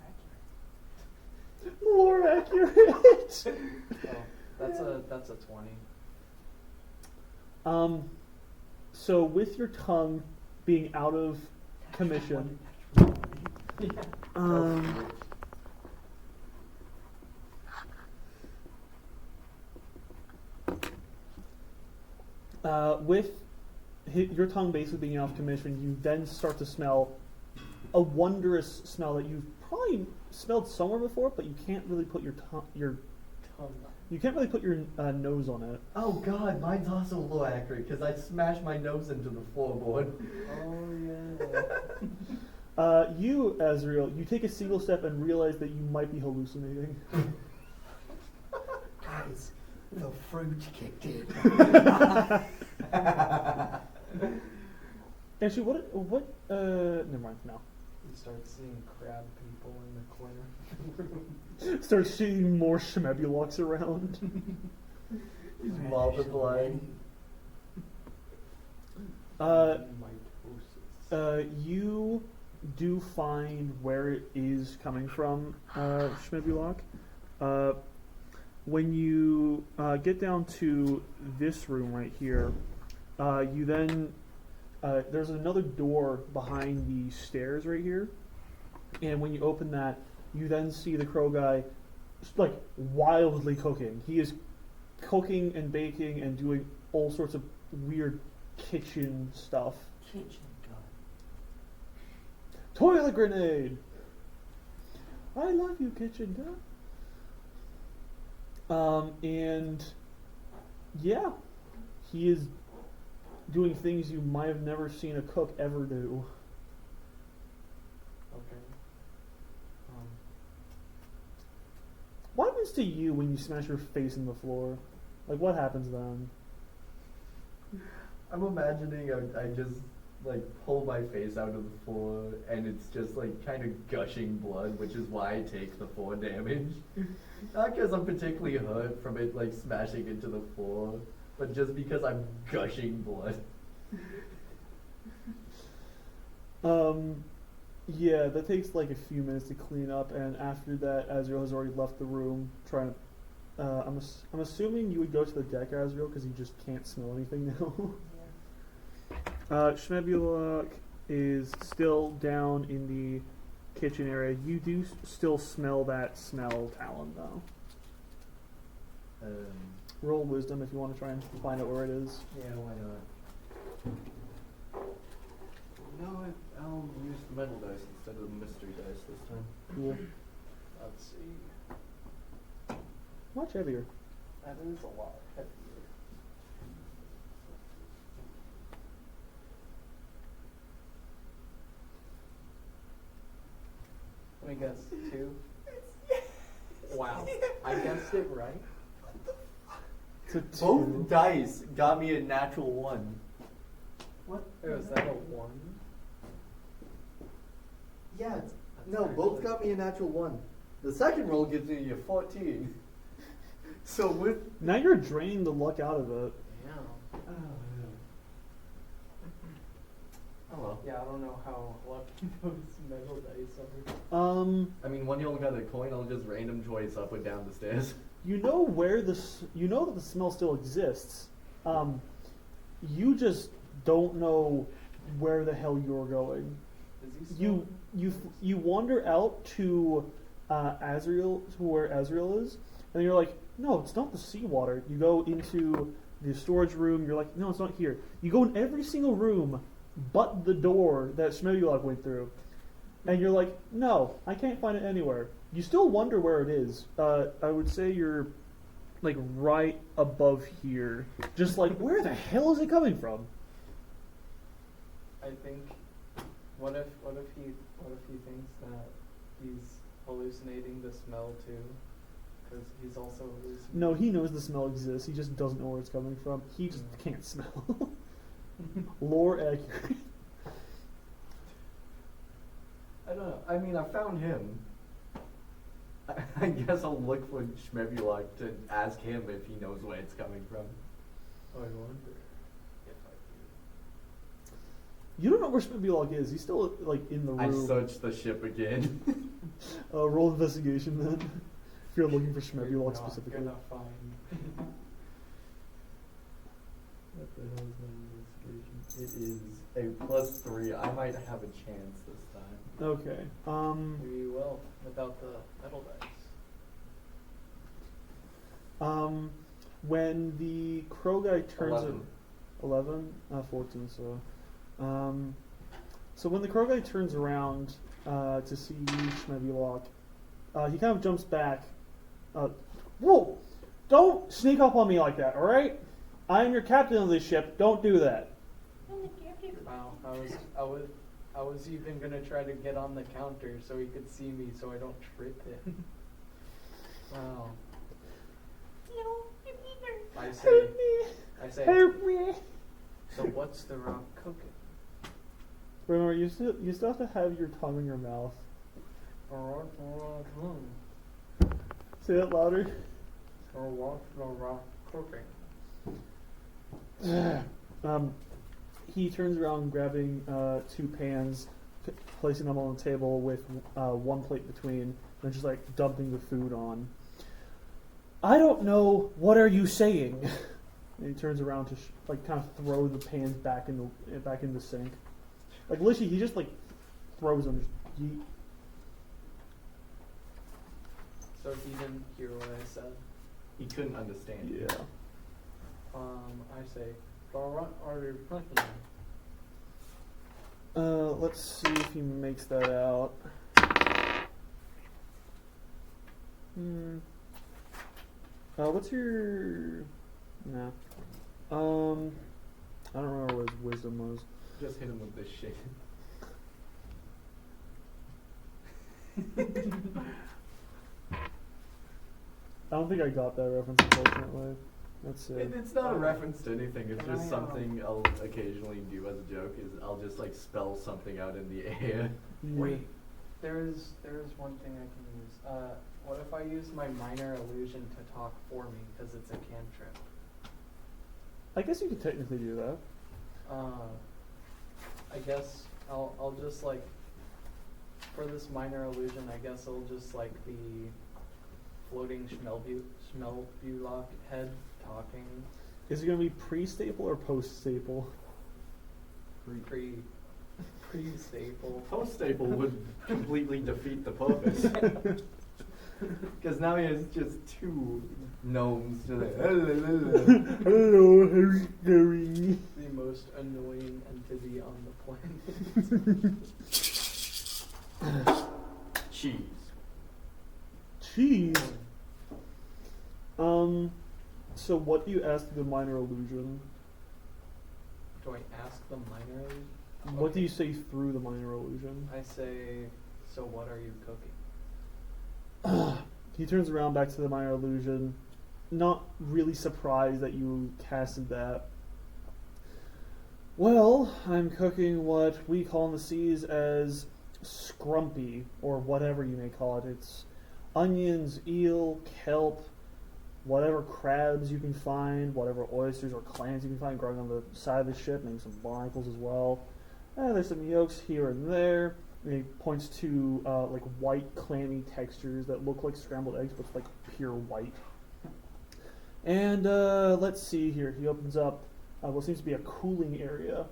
accurate. More accurate! Oh, that's a 20. So with your tongue being out of commission, with your tongue basically being out of commission, you then start to smell a wondrous smell that you've probably smelled somewhere before, but you can't really put your you can't really put your nose on it. Oh god, mine's also low accurate because I smashed my nose into the floorboard. Oh yeah. You, Azriel, you take a single step and realize that you might be hallucinating. Guys, the fruit kicked in. Actually, what, never mind, no. You start seeing crab people in the corner. Start seeing more Shmebuloks around. He's multiplying. You do find where it is coming from, Shmebulok. When you get down to this room right here, you then there's another door behind the stairs right here, and when you open that, you then see the crow guy like wildly cooking. He is cooking and baking and doing all sorts of weird kitchen stuff. Kitchen gun. Toilet grenade! I love you, kitchen gun. And yeah, he is doing things you might have never seen a cook ever do. Okay. What happens to you when you smash your face in the floor? Like, what happens then? I'm imagining I just like pull my face out of the floor and it's just like kind of gushing blood, which is why I take the 4 damage. Not because I'm particularly hurt from it like smashing into the floor, but just because I'm gushing blood. Yeah, that takes like a few minutes to clean up, and after that, Azriel has already left the room. Trying to, I'm assuming you would go to the deck, Azriel, because you just can't smell anything now. Shmebulok is still down in the kitchen area. You do still smell that smell, Talon, though. Roll wisdom if you want to try and find out where it is. Yeah, why not? No, I'll use the metal dice instead of the mystery dice this time. Cool. Let's see. Much heavier. That is a lot heavier. Let me guess. 2? Wow. I guessed it right. It's a 2. Both dice got me a natural 1. What? Oh, is that a 1? Yeah, no, both got me a natural 1. The second roll gives me a 14. So with Now you're draining the luck out of it. Yeah. Oh well. Yeah, I don't know how lucky those metal dice are. I mean, when you only got a coin, I'll just random choice up and down the stairs. You know where you know that the smell still exists. You just don't know where the hell you're going. Is he still? You wander out to Azriel, to where Azriel is, and you're like, no, it's not the seawater. You go into the storage room. You're like, no, it's not here. You go in every single room but the door that Schmebulok went through. And you're like, no, I can't find it anywhere. You still wonder where it is. I would say you're like right above here. Just like, where the hell is it coming from? I think. What if he thinks that he's hallucinating the smell too? Because he's also hallucinating. No, he knows the smell exists. He just doesn't know where it's coming from. He just can't smell. Lore accurate. I don't know. I mean, I found him. I guess I'll look for Schmebulok to ask him if he knows where it's coming from. I wonder if I You don't know where Schmebulok is. He's still like in the room. I searched the ship again. Roll investigation then. If you're looking for do. Schmebulok You're specifically. not gonna find. What the hell is my investigation? It is a +3. I might have a chance this time. Okay. We will without the metal dice. When the crow guy turns 11. 11? 14, so when the crow guy turns around to see you, Schmebulok, he kind of jumps back. Whoa! Don't sneak up on me like that, alright? I am your captain of this ship. Don't do that. Wow, I was even gonna try to get on the counter so he could see me so I don't trip him. Wow. I say, Help me! I say, Help me! so what's the rock cooking? Remember, you still have to have your tongue in your mouth. Or Say that louder. what's the rock cooking? He turns around, grabbing 2 pans, placing them on the table with 1 plate between, and just like dumping the food on. I don't know. What are you saying? And he turns around to like kind of throw the pans back in the sink. Like literally, he just like throws them. Just yeet. So he didn't hear what I said. He couldn't understand you. Yeah. I say, so what are you cooking? Let's see if he makes that out. What's your... Nah. I don't remember what his wisdom was. Just hit him with this shit. I don't think I got that reference, unfortunately. That's it. It's not a reference to anything. It's Can just I, something I'll occasionally do as a joke. Is I'll just like spell something out in the air. Yeah. Wait, there is one thing I can use. What if I use my minor illusion to talk for me because it's a cantrip? I guess you could technically do that. I guess I'll just like for this minor illusion. I guess I'll just like the floating Schmelbulok head talking. Is it going to be pre-staple or post-staple? Pre-staple. Post staple would completely defeat the purpose. Because now he has just 2 gnomes to Hello, how's it going? The most annoying entity on the planet. cheese. Cheese. So what do you ask the minor illusion? Do I ask the minor illusion? What do you say through the minor illusion? I say, so what are you cooking? He turns around back to the minor illusion, not really surprised that you casted that. Well, I'm cooking what we call in the seas as scrumpy, or whatever you may call it. It's onions, eel, kelp, whatever crabs you can find, whatever oysters or clams you can find growing on the side of the ship, maybe some barnacles as well. There's some yolks here and there. And he points to like white, clammy textures that look like scrambled eggs, but it's like pure white. And let's see here. He opens up what seems to be a cooling area.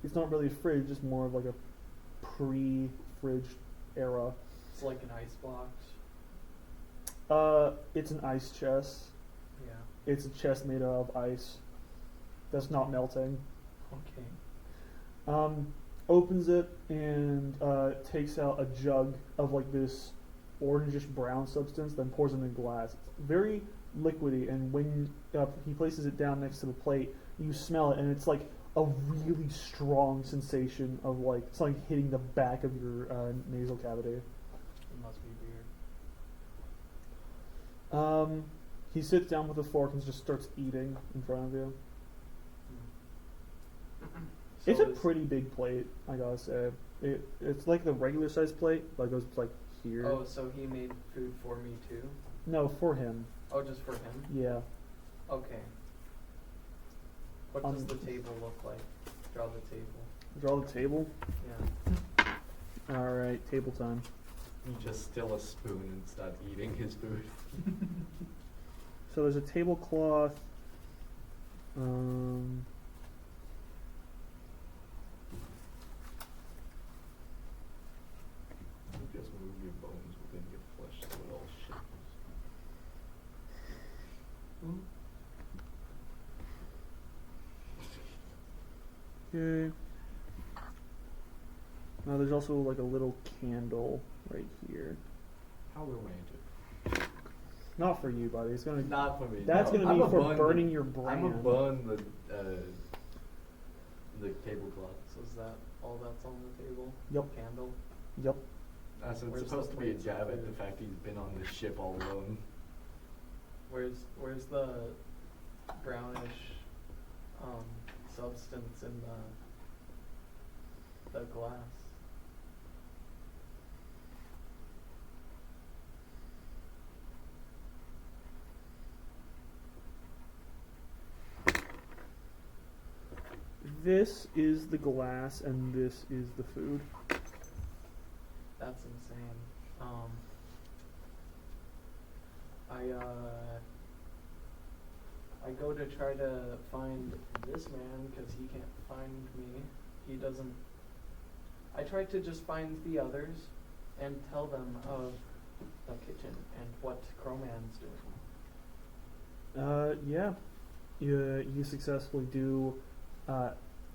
It's not really a fridge, just more of like a pre-fridge era. It's like an ice box. It's an ice chest. Yeah. It's a chest made out of ice that's not melting. Okay. Opens it and takes out a jug of like this orangish brown substance, then pours it in glass. It's very liquidy, and when he places it down next to the plate, you smell it, and it's like a really strong sensation of like something hitting the back of your nasal cavity. It must be weird. He sits down with a fork and just starts eating in front of you. So It's a is- pretty big plate, I gotta say. It's like the regular size plate, but it goes like here. Oh, so he made food for me too? No, for him. Oh, just for him? Yeah. Okay. What does the table look like? Draw the table. Draw the table. Yeah. Alright, table time. You just steal a spoon and start eating his food. So there's a tablecloth. You just move your bones within your flesh so it all shakes. Okay. Now there's also like a little candle right here. How romantic. Not for you, buddy. It's gonna. Not for me. That's no. gonna be I'ma for burn burning the, your brain. I'm gonna burn the tablecloth. So is that all that's on the table? Yep. Candle? Yep. So it's Where's the supposed to be a plates jab and at the food? fact he's been on this ship all alone. Where's the brownish substance in the glass? This is the glass, and this is the food. That's insane. I go to try to find this man because he can't find me. He doesn't. I try to just find the others and tell them of the kitchen and what Crowman's doing. Yeah. You successfully do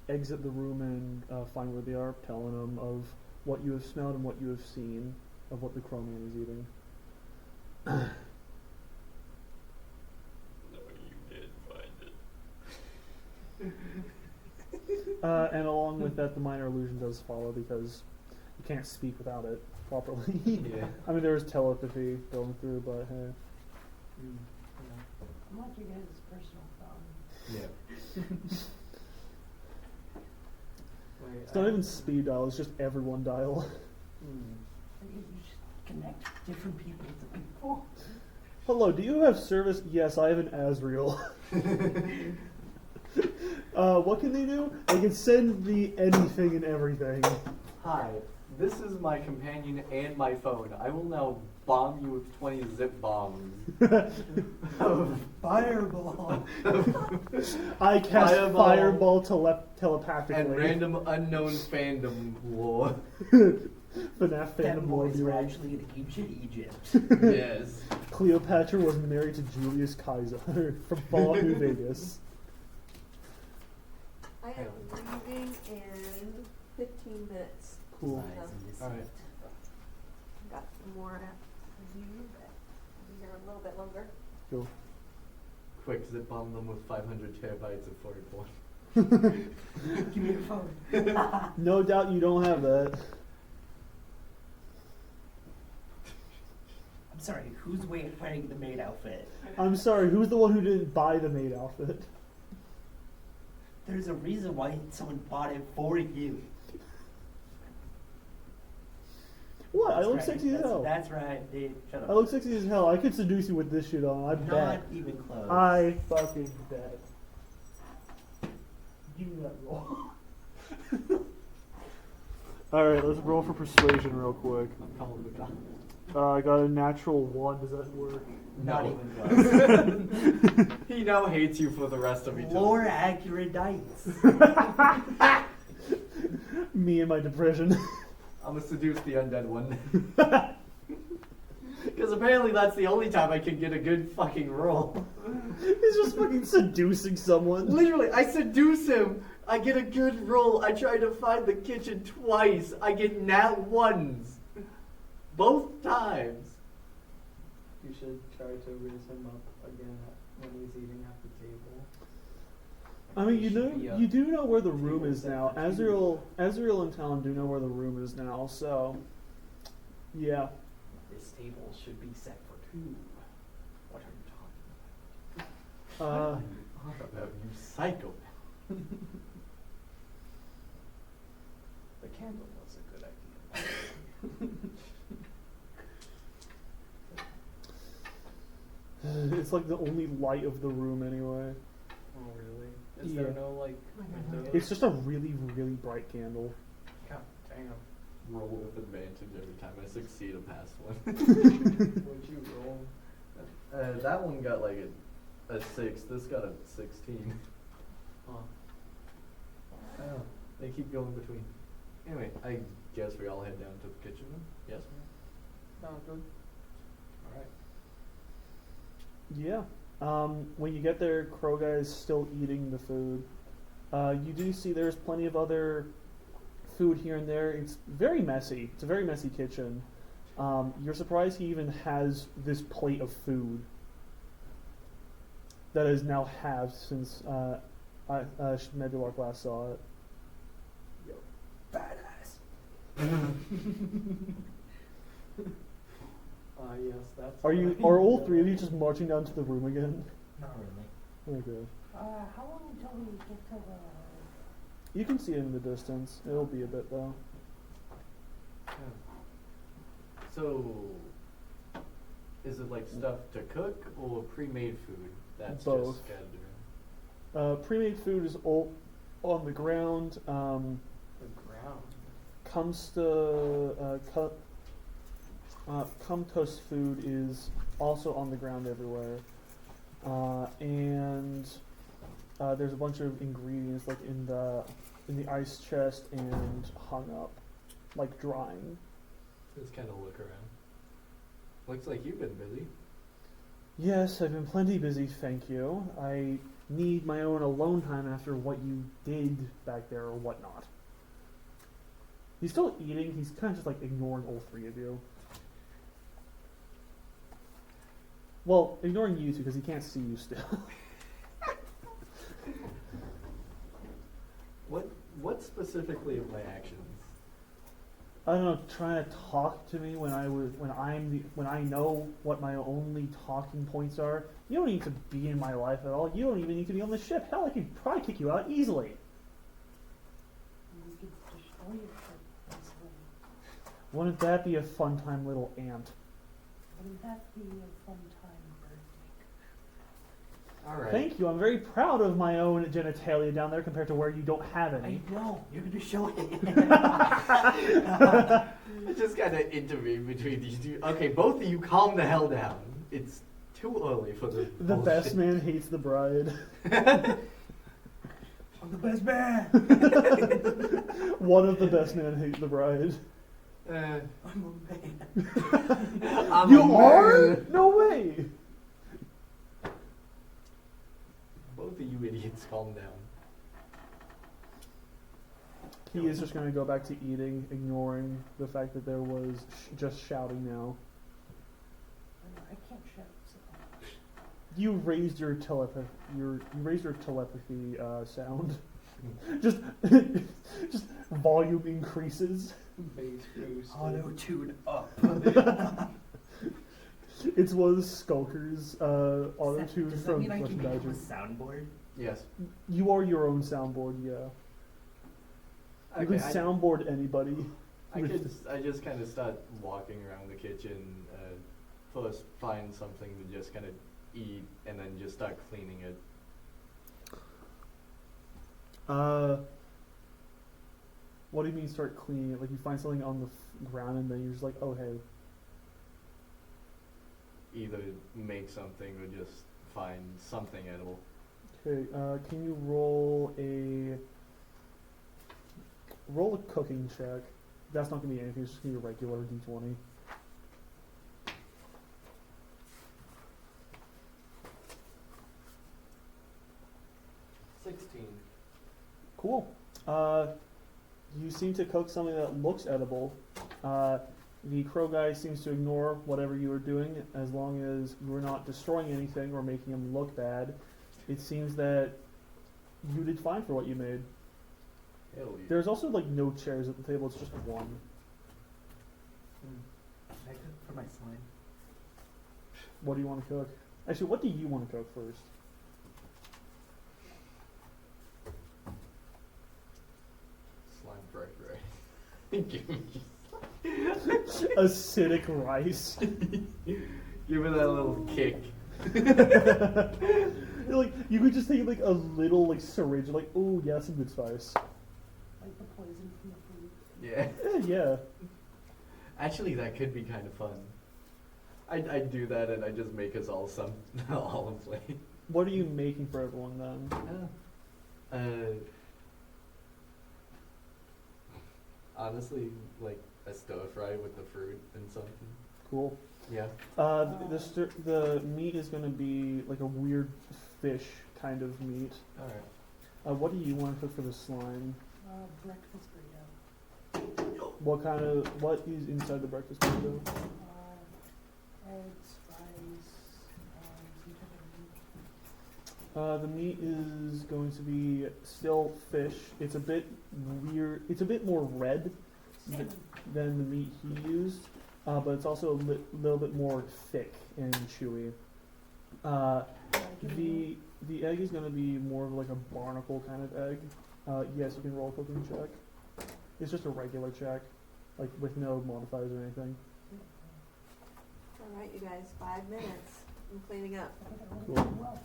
exit the room and find where they are, telling them of what you have smelled and what you have seen of what the Crowman is eating. No, you did find it. And along with that, the minor illusion does follow because you can't speak without it properly. Yeah. I mean, there is telepathy going through, but hey. I want you guys' personal phone. Yeah. Wait, It's not even speed dial, it's just everyone dial. You should connect different people to people. Hello, do you have service? Yes, I have an Azrael. What can they do? They can send me anything and everything. Hi, this is my companion and my phone. I will now bomb you with 20 zip bombs. Fireball. I cast Fireball. telepathically. And random unknown fandom lore. FNAF fandom Them will boys be were like, actually in ancient Egypt. Yes. Cleopatra was married to Julius Caesar from Fallout New Vegas. I am leaving in 15 minutes. Cool. Alright. Got some more after you, but I'll be here a little bit longer. Cool. Quick zip bomb them with 500 terabytes of flurry porn. Give me your phone. No doubt you don't have that. I'm sorry, who's wearing the maid outfit? I'm sorry, who's the one who didn't buy the maid outfit? There's a reason why someone bought it for you. What? I That's look right. sexy as hell. That's right, dude. Shut up. I look sexy as hell. I could seduce you with this shit on. I Not bet. even close. I fucking bet. Give me that roll. Alright, let's roll for persuasion real quick. I'm calling the cops. I got a natural 1. Does that work? Not No. even close. He now hates you for the rest of eternity. Lore accurate dice. Me and my depression. I'm gonna seduce the undead one. Because apparently that's the only time I can get a good fucking roll. He's just fucking seducing someone. Literally, I seduce him. I get a good roll. I try to find the kitchen twice. I get nat ones. Both times. You should try to raise him up again when he's eating at the table. I mean, He should be up. you do know where the room Table is set now. for Azrael and Talon do know where the room is now, so yeah. This table should be set for 2. What are you talking Uh, about? What about you psychopath? The candle was a good idea. it's like the only light of the room anyway. Oh, really? Is Yeah. there no, like, window? It's just a really, really bright candle. God damn. Roll with advantage every time I succeed a past one. What'd you roll? That one got like a 6. This got a 16. Huh. I don't know. They keep going between. Anyway, I guess we all head down to the kitchen then? Yes? Sounds good. Alright. Yeah. When you get there, Crow Guy is still eating the food. You do see there's plenty of other food here and there. It's very messy. It's a very messy kitchen. You're surprised he even has this plate of food that is now halved since Medulark last saw it. Badass. Yes, that's. Are what I all know. 3 of you just marching down to the room again? Not really. Okay. How long until we get to the... You can see it in the distance. It'll be a bit though. So, is it like stuff to cook or pre-made food that's Both. just scattered around? Pre-made food is all on the ground. The ground. Kumtos food is also on the ground everywhere, and there's a bunch of ingredients like in the ice chest and hung up, like drying. Just kind of look around. Looks like you've been busy. Yes, I've been plenty busy, thank you. I need my own alone time after what you did back there or whatnot. He's still eating. He's kind of just like ignoring all 3 of you. Well, ignoring you two because he can't see you still. What specifically of my actions? I don't know, trying to talk to me when I know what my only talking points are. You don't need to be in my life at all. You don't even need to be on the ship. Hell, I could probably kick you out easily. We could destroy your ship easily. Wouldn't that be a fun time, little ant? Wouldn't that be a fun time, birthday? Alright. Thank you. I'm very proud of my own genitalia down there compared to where you don't have any. I know. You're gonna show it. I just kind of intervene between these two. Okay, both of you calm the hell down. It's too early for the The best man hates the bride. I'm the best man. One of the best men hates the bride. Uh, I'm a man. I'm You a are? man. No way. Both of you idiots calm down. He is just going to go back to eating, ignoring the fact that there was just shouting now. I can't shout, so... You raised your telepathy. You raised your telepathy sound. just volume increases. Bass boost. Auto-tune up. It's one of the Skulker's auto tune Does that from mean I can Russian make a Badger. soundboard? Yes. You are your own soundboard, yeah. You can soundboard anybody. I just kind of start walking around the kitchen. First, find something to just kind of eat, and then just start cleaning it. What do you mean start cleaning it? Like you find something on the ground and then you're just like, oh hey. Either make something or just find something edible. Okay, can you roll a cooking check? That's not gonna be anything, it's just gonna be a regular D20. You seem to cook something that looks edible. The crow guy seems to ignore whatever you are doing as long as you are not destroying anything or making him look bad. It seems that you did fine for what you made. Hell yeah. There's also like no chairs at the table, it's just one. Can I cook for my slime? What do you want to cook? Actually, what do you want to cook first? Slime fried rice. Give me Acidic rice. Give me that little kick. Like you could just take like a little like syringe, like oh yeah, some good spice. Like the poison from the food. Yeah. Yeah. Actually, that could be kind of fun. I'd do that and I just make us all some all a plate. What are you making for everyone then? Honestly, like a stir fry with the fruit and something. Cool. Yeah. The meat is going to be like a weird fish kind of meat. All right. What do you want to cook for the slime? Breakfast burrito. What is inside the breakfast burrito? Eggs, fries, some type of meat. The meat is going to be still fish. It's a bit weird. It's a bit more red Salmon. than the meat he used, but it's also a little bit more thick and chewy. The egg is going to be more of like a barnacle kind of egg. Yes, you can roll a cooking check. It's just a regular check, like with no modifiers or anything. All right, you guys, 5 minutes. I'm cleaning up. I think I really did well.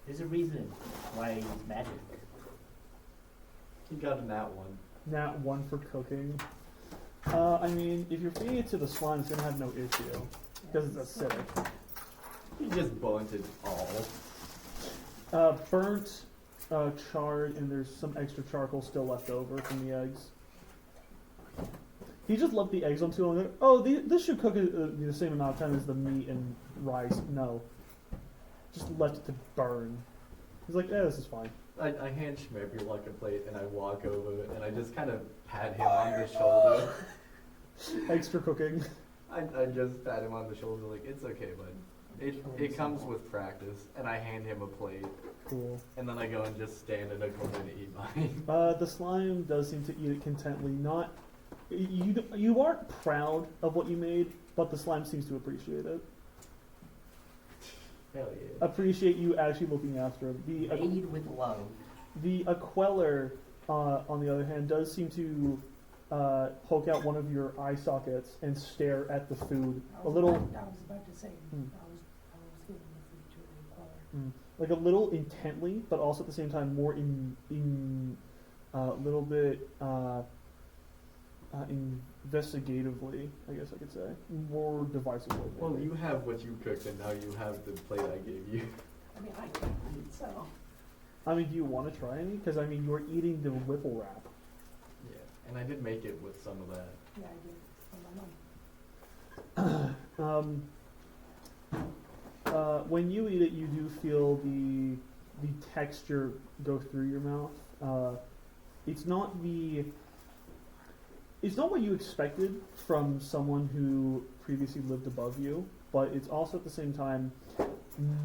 There's a reason why I use magic. You got a nat one. Nat 1 for cooking. I mean, if you're feeding it to the slime, it's going to have no issue because it's acidic. You just burnt it all. Burnt, charred, and there's some extra charcoal still left over from the eggs. He just left the eggs on too long. Oh, this should cook the same amount of time as the meat and rice. No. Just left it to burn. He's like, yeah, this is fine. I hand Schmebby like a plate and I walk over and I just kind of pat him on the shoulder. Extra cooking. I just pat him on the shoulder like, it's okay, bud. It comes with practice. And I hand him a plate. Cool. And then I go and just stand in a corner and eat mine. The slime does seem to eat it contently. Not you aren't proud of what you made, but the slime seems to appreciate it. Hell yeah. Appreciate you actually looking after him. Made with love. The Queller, on the other hand, does seem to poke out one of your eye sockets and stare at the food. I was about to say, I was giving the food to a Queller. Like a little intently, but also at the same time more little bit investigatively, I guess I could say, more divisively. Well, you have what you cooked and now you have the plate I gave you. I mean, I can't eat, so. I mean, do you want to try any? Because I mean, you're eating the whipple wrap. Yeah, and I did make it with some of that. Yeah, I did. For my mom. When you eat it, you do feel the texture go through your mouth. It's not what you expected from someone who previously lived above you, but it's also at the same time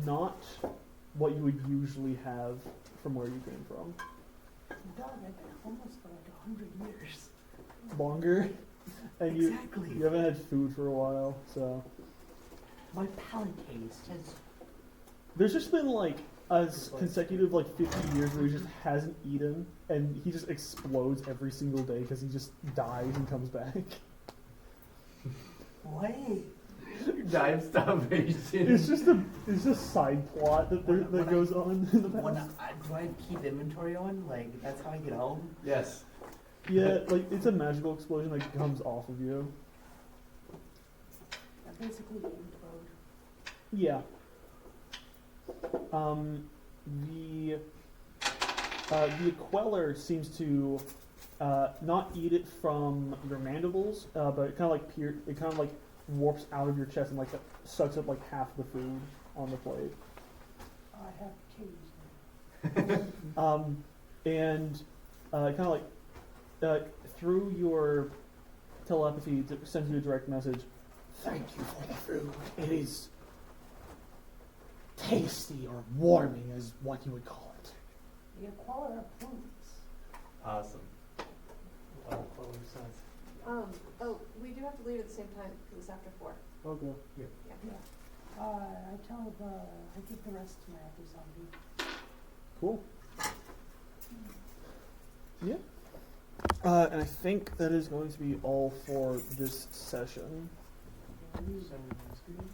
not what you would usually have from where you came from. Dog, I've been homeless for like 100 years. Longer, and Exactly. you haven't had food for a while, so My palate taste has. there's just been like a consecutive like 50 years where he just hasn't eaten, and he just explodes every single day because he just dies and comes back. What? Die of starvation. It's just a side plot that goes on in the When past. do I keep inventory on? Like, that's how I get home? Yes. Yeah, like it's a magical explosion that comes off of you. I basically implode. Yeah. The Queller seems to not eat it from your mandibles, but it kind of like warps out of your chest and like sucks up like half the food on the plate. I have cheese. And kind of like through your telepathy, it sends you a direct message. Thank you for the food. It is tasty or warming, is what you would call it. The quality of foods. Awesome. Well, what makes sense? Oh, we do have to leave at the same time because it's after 4. Okay. Yeah. I give the rest to my other zombie. Cool. Yeah. And I think that is going to be all for this session. Sounds good.